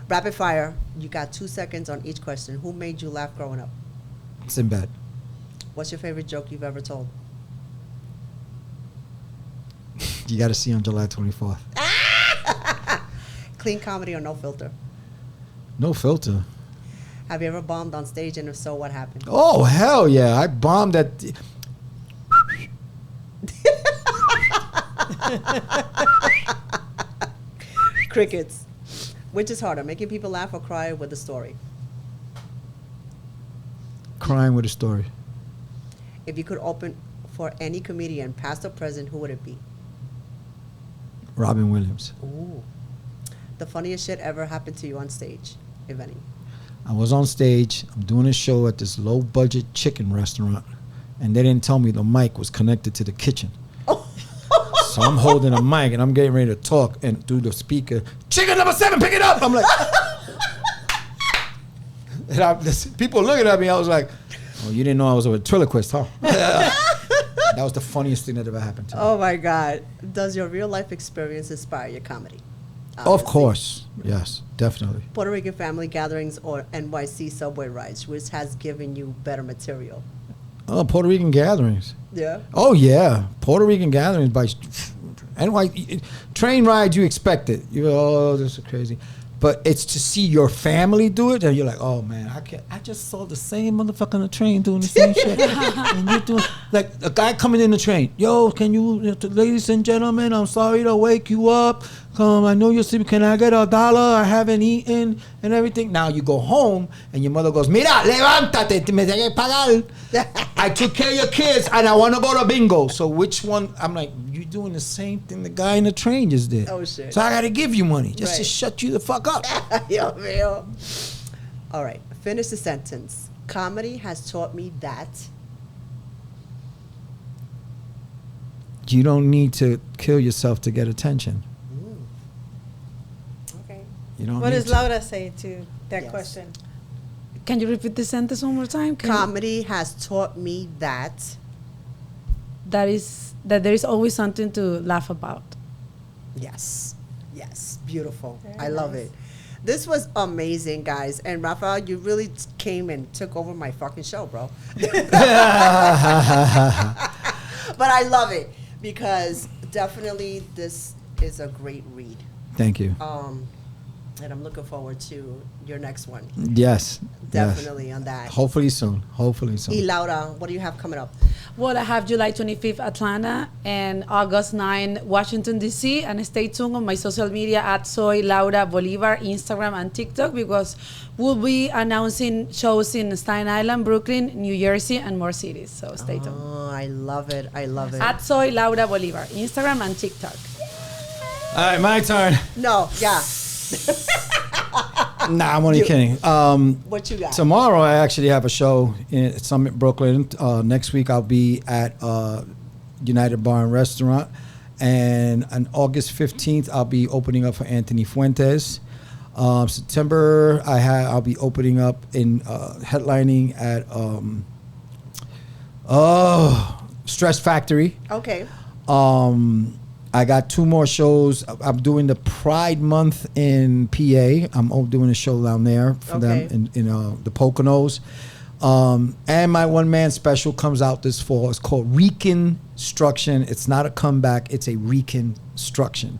Rapid fire. You got 2 seconds on each question. Who made you laugh growing up? It's in bed. What's your favorite joke you've ever told? You got to see on July 24th. Clean comedy or no filter? No filter. Have you ever bombed on stage, and if so, what happened? Oh, hell yeah. I bombed at... Crickets. Which is harder, making people laugh or cry with a story? Crying with a story. If you could open for any comedian, past or present, who would it be? Robin Williams. Ooh. The funniest shit ever happened to you on stage, if any? I was on stage. I'm doing a show at this low-budget chicken restaurant, and they didn't tell me the mic was connected to the kitchen. So I'm holding a mic, and I'm getting ready to talk, and through the speaker, chicken number 7, pick it up! I'm like... and people looking at me, I was like, oh, you didn't know I was a ventriloquist, huh? That was the funniest thing that ever happened to me. Oh my God. Does your real life experience inspire your comedy? Of Obviously. course. Yes, definitely. Puerto Rican family gatherings or NYC subway rides, which has given you better material? Oh, Puerto Rican gatherings. Yeah. Oh, yeah. Puerto Rican gatherings by train rides, you expect it. You go, oh, this is crazy. But it's to see your family do it, and you're like, oh, man, I just saw the same motherfucker on the train doing the same shit. And you're doing, like, a guy coming in the train. Yo, can you, ladies and gentlemen, I'm sorry to wake you up. I know you're sleeping. Can I get $1? I haven't eaten and everything. Now you go home, and your mother goes, mira, levántate, me tengo que pagar. I took care of your kids, and I want to go to bingo. So which one? I'm like, you're doing the same thing the guy in the train just did. Oh, shit. So I got to give you money just to Right. shut you the fuck up. Yo, real. All right. Finish the sentence. Comedy has taught me that. You don't need to kill yourself to get attention. Okay. You don't What need does to. Laura say to that Yes. question? Can you repeat the sentence one more time? Comedy has taught me that. That there is always something to laugh about. Yes. Yes. Beautiful. Very I love nice. it. This was amazing, guys. And Rafael, you really came and took over my fucking show, bro. But I love it because definitely this is a great read. Thank you. And I'm looking forward to your next one. Yes. Definitely on that. Yes. Hopefully soon. Hopefully Y soon. Laura, what do you have coming up? Well, I have July 25th Atlanta and August 9 Washington DC, and stay tuned on my social media at Soy Laura Bolivar, Instagram and TikTok, because we'll be announcing shows in Staten Island, Brooklyn, New Jersey, and more cities. So stay tuned. Oh, I love it. I love it. At Soy Laura Bolivar, Instagram and TikTok. All right, my turn. No, yeah. Nah, I'm only kidding. What you got? Tomorrow, I actually have a show in Summit, Brooklyn. Next week, I'll be at United Bar and Restaurant. And on August 15th, I'll be opening up for Anthony Fuentes. September, I'll be opening up in headlining at Stress Factory. Okay. I got 2 more shows. I'm doing the Pride Month in PA. I'm doing a show down there for them in the Poconos. And my one-man special comes out this fall. It's called Reconstruction. It's not a comeback. It's a reconstruction.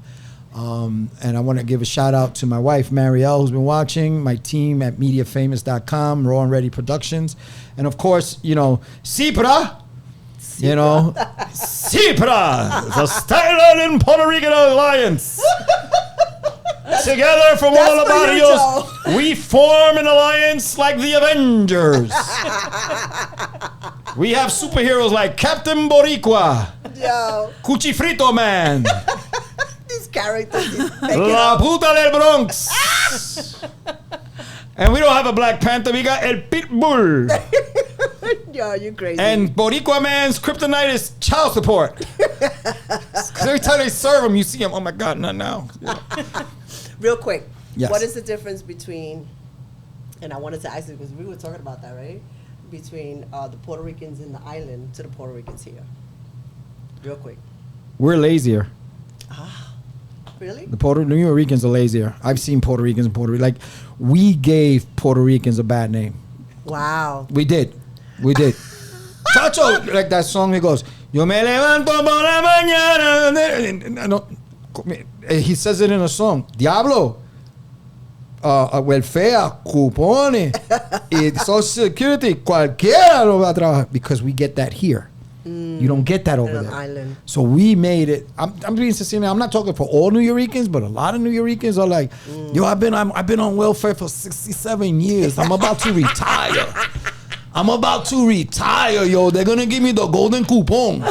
And I want to give a shout out to my wife, Marielle, who's been watching, my team at MediaFamous.com, Raw and Ready Productions. And of course, CIPRA. CIPRA, the Styling in Puerto Rican Alliance. Together from all the barrios, we form an alliance like the Avengers. We have superheroes like Captain Boricua, Cuchifrito Man, these characters, La Puta del Bronx. And we don't have a Black Panther, we got El Pitbull. Yo, you crazy. And Boricua Man's kryptonite is child support. Every time they serve him, you see him, oh my God, not now. Real quick, yes. What is the difference between, and I wanted to ask you because we were talking about that, right? Between the Puerto Ricans in the island to the Puerto Ricans here. Real quick. We're lazier. Really? The Nuyorican are lazier. I've seen Puerto Ricans in Puerto Rico. Like, we gave Puerto Ricans a bad name. Wow. We did. Chacho, like that song that goes, Yo me levanto por la mañana. He says it in a song. Diablo. Welfare, cupones, y Social Security, cualquiera lo va a trabajar. Because we get that here. You don't get that over there. Island. So we made it. I'm being sincere. I'm not talking for all Nuyorican, but a lot of Nuyorican are like, yo, I've been on welfare for 67 years. I'm about to retire. Yo. They're gonna give me the golden coupon.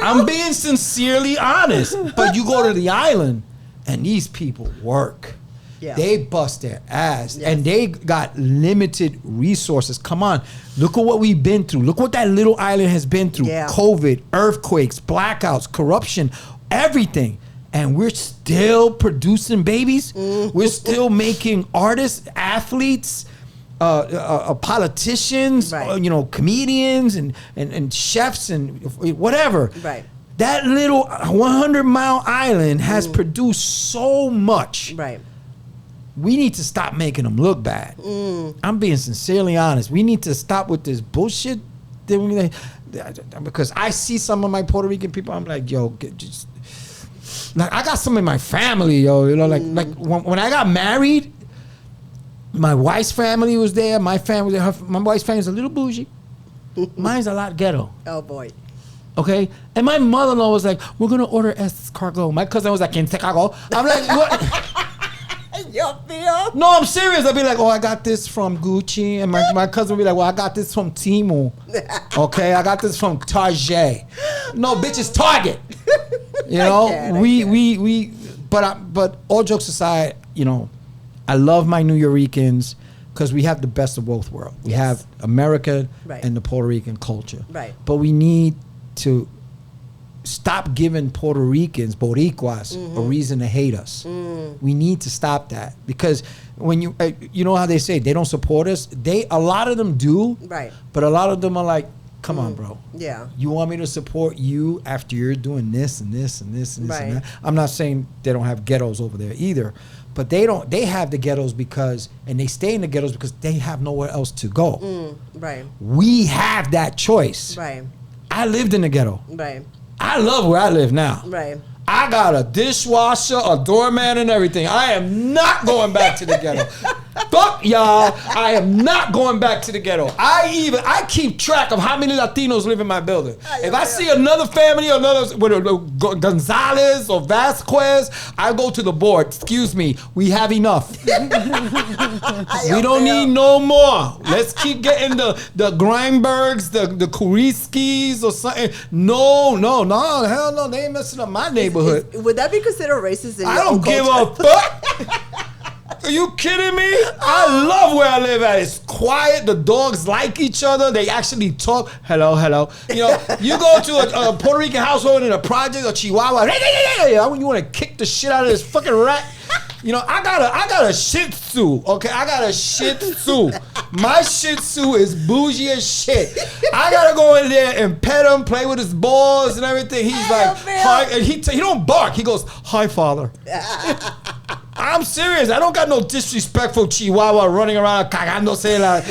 I'm being sincerely honest. But you go to the island, and these people work. Yeah. They bust their ass, and they got limited resources. Come on, look at what we've been through. Look what that little island has been through. Yeah. COVID, earthquakes, blackouts, corruption, everything. And we're still producing babies. We're still making artists, athletes, politicians, comedians and chefs and whatever. Right. That little 100-mile island has produced so much. Right. We need to stop making them look bad. I'm being sincerely honest. We need to stop with this bullshit. Because I see some of my Puerto Rican people, I'm like, yo, like I got some in my family, yo. Like when I got married, my wife's family was there. My family, my wife's family is a little bougie. Mine's a lot ghetto. Oh boy. Okay, and my mother-in-law was like, "We're gonna order escargot." My cousin was like, "Can escargot?" I'm like, "What?" No, I'm serious. I'll be like, oh, I got this from Gucci. And my cousin will be like, well, I got this from Temu. Okay, I got this from Target. No, bitch, it's Target. But all jokes aside, I love my Nuyorican because we have the best of both worlds. We have America and the Puerto Rican culture. Right. But we need to stop giving Puerto Ricans, Boricuas, a reason to hate us. We need to stop that because when you know how they say they don't support us. A lot of them do, right? But a lot of them are like, "Come on, bro. Yeah, you want me to support you after you're doing this and this and this and this and that." I'm not saying they don't have ghettos over there either, but they don't. They have the ghettos and they stay in the ghettos because they have nowhere else to go. Right. We have that choice. Right. I lived in the ghetto. Right. I love where I live now. Right. I got a dishwasher, a doorman, and everything. I am not going back to the ghetto. Fuck y'all. I am not going back to the ghetto. I keep track of how many Latinos live in my building. If I see another family, Gonzalez or Vasquez, I go to the board. Excuse me, we have enough. We don't need no more. Let's keep getting the Greinbergs, the Kuriskis or something. No, hell no. They ain't messing up my neighborhood. Would that be considered racist in I your don't own give culture? a fuck. Are you kidding me? I love where I live at. It's quiet. The dogs like each other. They actually talk. Hello. You go to a Puerto Rican household in a project or Chihuahua. You want to kick the shit out of this fucking rat. I got a Shih Tzu. Okay, I got a Shih Tzu. My Shih Tzu is bougie as shit. I gotta go in there and pet him, play with his balls and everything. He's like, hi, and he don't bark. He goes, hi, father. I'm serious. I don't got no disrespectful chihuahua running around cagándose la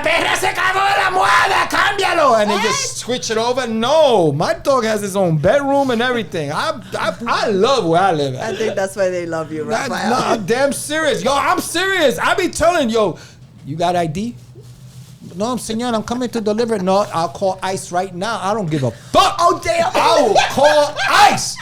perra se cagó en la almohada, cámbialo. And they just switch it over. No, my dog has his own bedroom and everything. I love where I live at. I think that's why they love you, Rafael. No, I'm damn serious. Yo, I'm serious. I be telling yo, you got ID? No, senor, I'm coming to deliver. No, I'll call ICE right now. I don't give a fuck. Oh, damn. I will call ICE.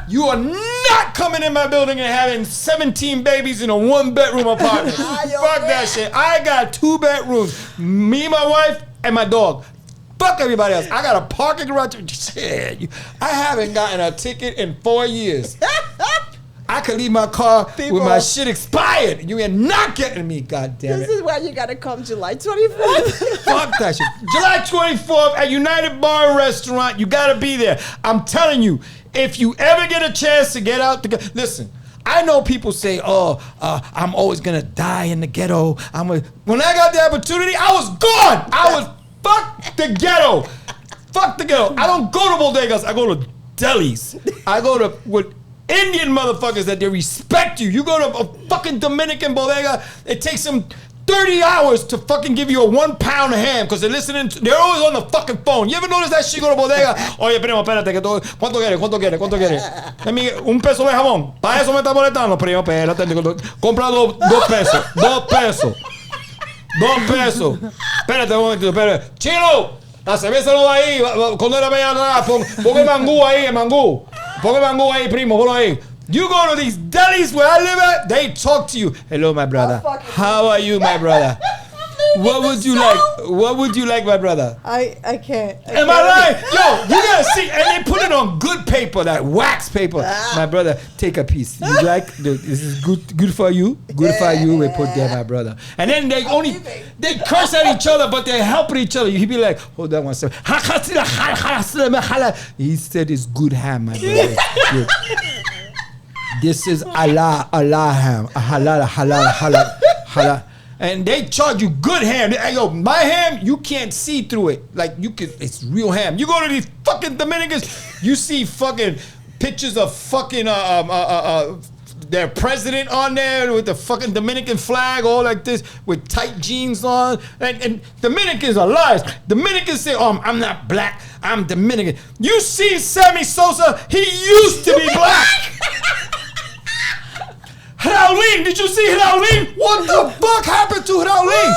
You are not coming in my building and having 17 babies in a 1-bedroom apartment. Fuck that shit. I got 2 bedrooms. Me, my wife, and my dog. Fuck everybody else. I got a parking garage. Shit. I haven't gotten a ticket in 4 years. I could leave my car with my shit expired. You are not getting me, goddamn it. This is why you gotta come July 24th. Fuck that shit. July 24th at United Bar and Restaurant. You gotta be there. I'm telling you, if you ever get a chance to get out, listen. I know people say, I'm always gonna die in the ghetto. When I got the opportunity, I was gone. Fuck the ghetto. Fuck the ghetto. I don't go to bodegas. I go to delis. I go to with Indian motherfuckers that they respect you. You go to a fucking Dominican bodega, it takes them 30 hours to fucking give you a 1 pound of ham because they're always on the fucking phone. You ever notice that shit? Go to bodega. Oye, primo, espérate. ¿Cuánto quieres? Let me, $1 de jamón. Para eso me está molestando, primo, espérate. Compra $2 pesos. $2 pesos. Espérate un momentito, espérate. Chino, la cerveza no va ahí. Cuando era media nada, pon el mangú ahí, el mangú. Pon el mangú ahí, primo, ponlo ahí. You go to these delis where I live at, they talk to you. Hello, my brother. How are you, my brother? What would you like? What would you like, my brother? I can't. Am I lying? Yo, you gotta see. And they put it on good paper, that wax paper. My brother, take a piece. You like? This is good for you. Good for you. We put there, my brother. And then they curse at each other, but they're helping each other. He'd be like, hold on one second. He said it's good ham, my brother. Good. This is halal ham. Halal. And they charge you good ham. Yo, my ham, you can't see through it. Like, it's real ham. You go to these fucking Dominicans, you see fucking pictures of fucking their president on there with the fucking Dominican flag, all like this, with tight jeans on. And Dominicans are liars. Dominicans say, I'm not black, I'm Dominican. You see Sammy Sosa, he used to be black. Raulín, did you see Raulín? What the fuck happened to Raulín?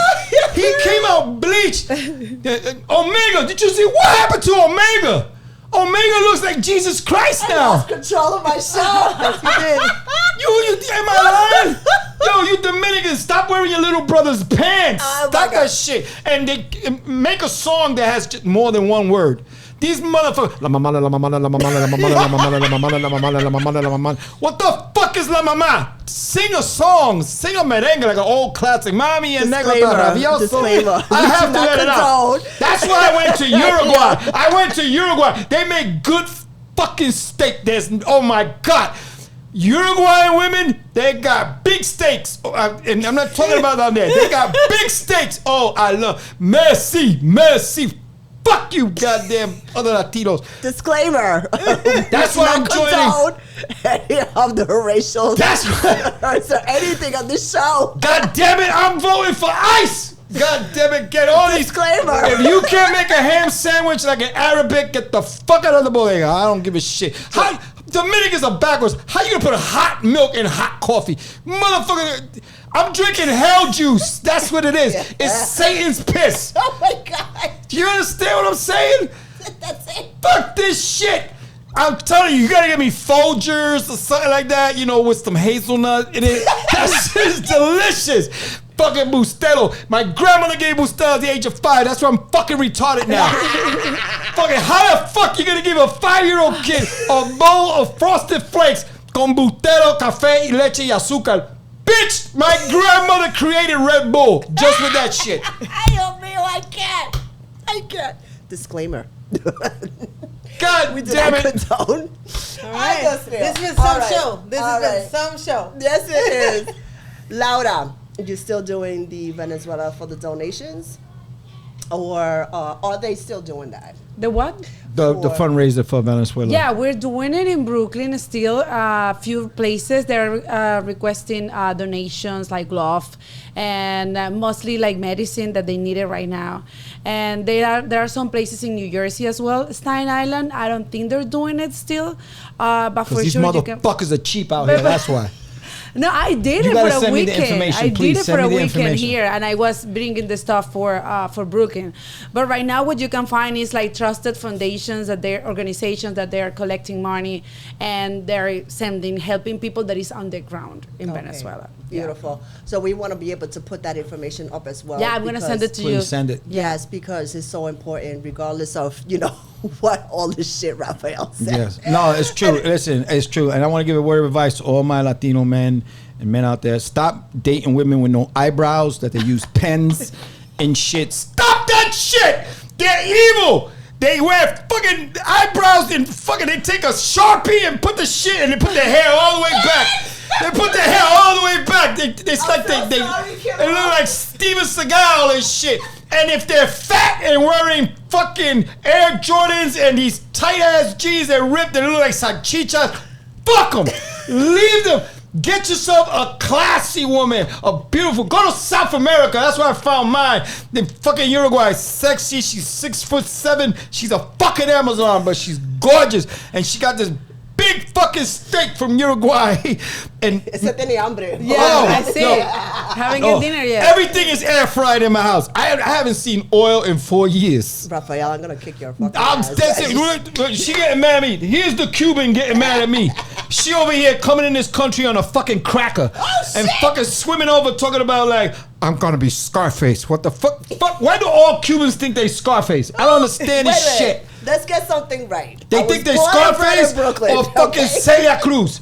He came out bleached. Omega, did you see what happened to Omega? Omega looks like Jesus Christ now. I lost control of myself. Yes, you did. You am I lying? Yo, you Dominicans, stop wearing your little brother's pants. Stop that shit. And they make a song that has just more than one word. These motherfuckers. What the fuck is la mama? Sing a song. Sing a merengue like an old classic. Mami and Disclaimer. I have to let it out. That's why I went to Uruguay. They make good fucking steak. Oh my God. Uruguayan women, they got big steaks. And I'm not talking about down there. They got big steaks. Oh, I love. Merci. Fuck you, goddamn other Latinos. Disclaimer. That's why I'm joining. Any of the racial. That's right. Or anything on this show. God damn it, I'm voting for ICE. God damn it, get all these. Disclaimer. If you can't make a ham sandwich like an Arabic, get the fuck out of the bodega. I don't give a shit. Dominicans are backwards. How you gonna put hot milk in hot coffee? Motherfucker, I'm drinking hell juice. That's what it is. Yeah. It's Satan's piss. Oh my God. Do you understand what I'm saying? That's it. Fuck this shit. I'm telling you, you gotta get me Folgers or something like that, with some hazelnut in it. That shit is delicious. Fucking Bustelo. My grandmother gave Bustelo at the age of 5. That's why I'm fucking retarded now. Fucking, how the fuck you gonna give a 5-year-old kid a bowl of Frosted Flakes con Bustelo, café y leche y azúcar? Bitch, my grandmother created Red Bull just with that shit. I can't. Disclaimer. God we damn it. Condone. All right. This has been some show. This has been some show. Yes, it is. Laura, you still doing the Venezuela for the donations? Or are they still doing that? The what? The fundraiser for Venezuela. Yeah, we're doing it in Brooklyn still. A few places they're requesting donations like glove and mostly like medicine that they need it right now. And there are some places in New Jersey as well. Staten Island, I don't think they're doing it still, but for these sure motherfuckers are cheap out here. That's why. No, I did You it gotta for a send me the weekend. information, I please. did it Send for a me the weekend information. here, and I was bringing the stuff for Brooklyn. But right now, what you can find is like trusted foundations that they're organizations that they are collecting money, and they're helping people that is on the ground in Venezuela. Beautiful. So we want to be able to put that information up as well. Yeah, I'm gonna send it to you. Please send it. Yes, because it's so important, regardless of what all this shit Rafael said. Yes. No, it's true. Listen, it's true. And I want to give a word of advice to all my Latino men and men out there. Stop dating women with no eyebrows, that they use pens and shit. Stop that shit. They're evil. They wear fucking eyebrows and they take a Sharpie and put the shit and they put their hair all the way back. They put their hair all the way back. It's like they look like Steven Seagal and shit. And if they're fat and wearing fucking Air Jordans and these tight ass jeans that ripped and look like salchichas, fuck them. Leave them. Get yourself a classy woman, a beautiful. Go to South America. That's where I found mine. In fucking Uruguay, sexy. She's 6'7". She's a fucking Amazon, but she's gorgeous, and she got this big fucking steak from Uruguay. And Ese tiene hambre. Yeah, I see. Haven't get dinner yet. Everything is air fried in my house. I haven't seen oil in 4 years. Rafael, I'm gonna kick your fucking That's ass. it. She getting mad at me. Here's the Cuban getting mad at me. She over here coming in this country on a fucking cracker and fucking swimming over talking about like, I'm gonna be Scarface. What the fuck? Why do all Cubans think they Scarface? I don't understand this shit. Let's get something right. They think they Scarface or fucking Celia Cruz.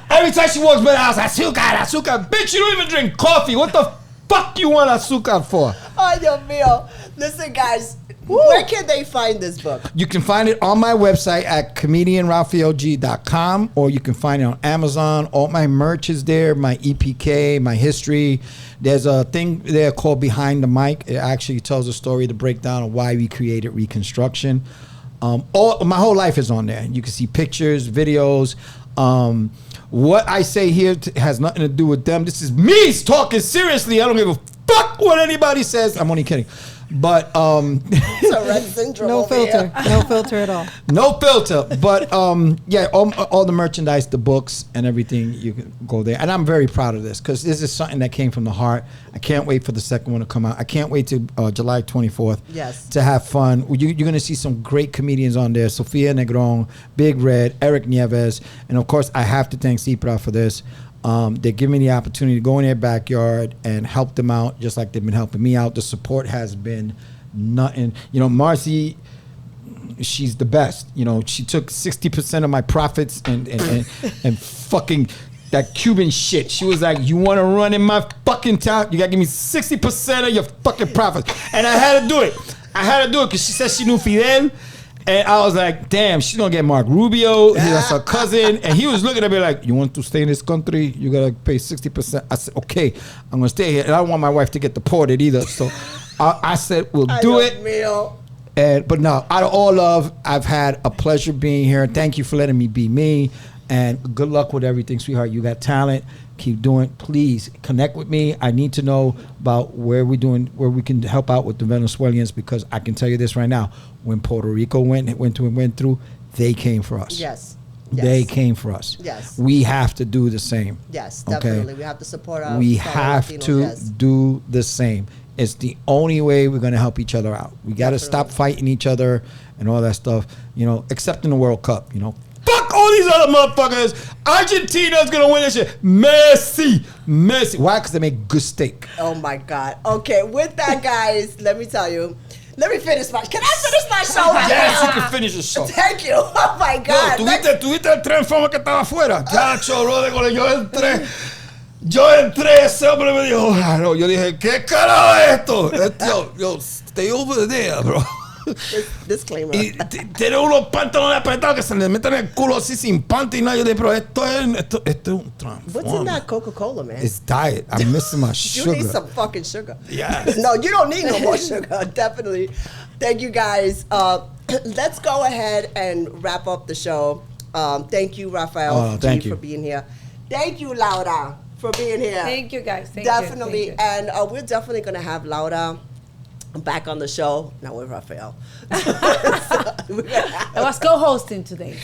Every time she walks by the house, azúcar. Bitch, you don't even drink coffee. What the fuck you want azúcar for? Oh, Dios mío. Listen, guys, where can they find this book? You can find it on my website at comedianrafaelg.com, or you can find it on Amazon. All my merch is there, my EPK, my history. There's a thing there called Behind the Mic. It actually tells a story, the breakdown of why we created Reconstruction. My whole life is on there. You can see pictures, videos. What I say here has nothing to do with them. This is me talking seriously. I don't give a fuck what anybody says. I'm only kidding. But Tourette syndrome. No filter. No filter at all. no filter. But yeah, all the merchandise, the books, and everything, you can go there. And I'm very proud of this because this is something that came from the heart. I can't wait for the second one to come out. I can't wait to July 24th. Yes. To have fun. You're going to see some great comedians on there. Sofia Negron, Big Red, Eric Nieves, and of course I have to thank CIPRA for this. They give me the opportunity to go in their backyard and help them out, just like they've been helping me out. The support has been nothing. Marcy, she's the best. She took 60% of my profits and fucking that Cuban shit. She was like, you want to run in my fucking town? You got to give me 60% of your fucking profits. And I had to do it. Because she said she knew Fidel. And I was like, damn, she's going to get Mark Rubio. That's her cousin. And he was looking at me like, you want to stay in this country? You got to pay 60%. I said, okay, I'm going to stay here. And I don't want my wife to get deported either. So I said, we'll do it. But no, out of all love, I've had a pleasure being here. Thank you for letting me be me. And good luck with everything, sweetheart. You got talent. Keep doing. Please connect with me. I need to know about where we can help out with the Venezuelans, because I can tell you this right now: when Puerto Rico went through, they came for us. Yes. They came for us. Yes. We have to do the same. Yes, definitely. We have to support our We fellow have Latinos, to yes. do the same. It's the only way we're going to help each other out. We got to stop fighting each other and all that stuff, except in the World Cup, Fuck all these other motherfuckers. Argentina's going to win this shit. Messi. Why? Because they make good steak. Oh, my God. Okay, with that, guys, let me tell you. Let me finish my... Can I finish my show right Yes, now? you can finish the show. Thank you. Oh, my God. ¿Tuviste el transforma que estaba afuera? Gacho, brother, cuando yo entré, ese hombre me dijo, no, yo dije, ¿qué carajo es esto? Yo, stay over there, bro. Disclaimer. Y tiene unos pantalones apretados que se le meten en el culo así sin panty y nada. Yo dije, pero esto es un transformer. What's in that Coca-Cola, man? It's diet. I'm missing my sugar. You need some fucking sugar. Yes. No, you don't need no more sugar. Definitely. Thank you, guys. let's go ahead and wrap up the show. Thank you, Rafael, thank Gee, you for being here. Thank you, Laura, for being here. Thank you, guys. Definitely. Thank you. And we're definitely going to have Laura back on the show. Now with Rafael. I was co-hosting today.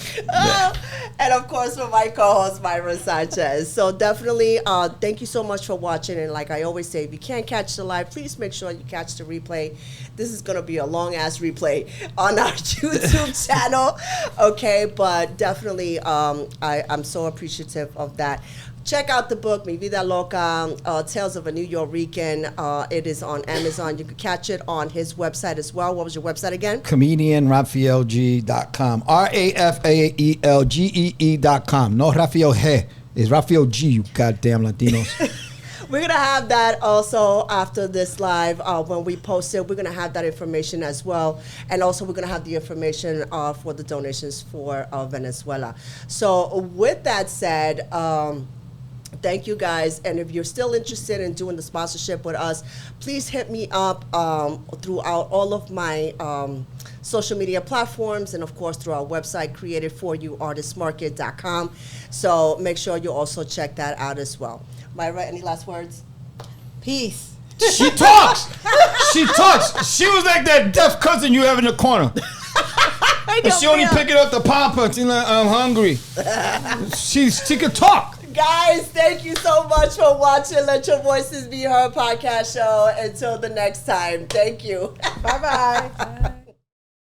And of course, for my co-host, Myra Sanchez. So definitely, thank you so much for watching. And like I always say, if you can't catch the live, please make sure you catch the replay. This is going to be a long-ass replay on our YouTube channel. Okay, but definitely, I'm so appreciative of that. Check out the book, Mi Vida Loca Tales of a Nuyorican. It is on Amazon. You can catch it on his website as well. What was your website again? ComedianRafaelGee.com. RafaelGee.com. No Rafael Gee. It's Rafael Gee, you goddamn Latinos. We're going to have that also after this live. When we post it, we're going to have that information as well. And also, we're going to have the information for the donations for Venezuela. So with that said, thank you guys. And if you're still interested in doing the sponsorship with us, please hit me up throughout all of my social media platforms, and of course through our website, createdforyouartistmarket.com. So make sure you also check that out as well. Myra, any last words? Peace. She talks. She talks. She was like that deaf cousin you have in the corner. And she only picking up the papa. She's like, I'm hungry. She could talk. Guys, thank you so much for watching Let Your Voices Be Heard podcast show. Until the next time, thank you. Bye-bye. Bye.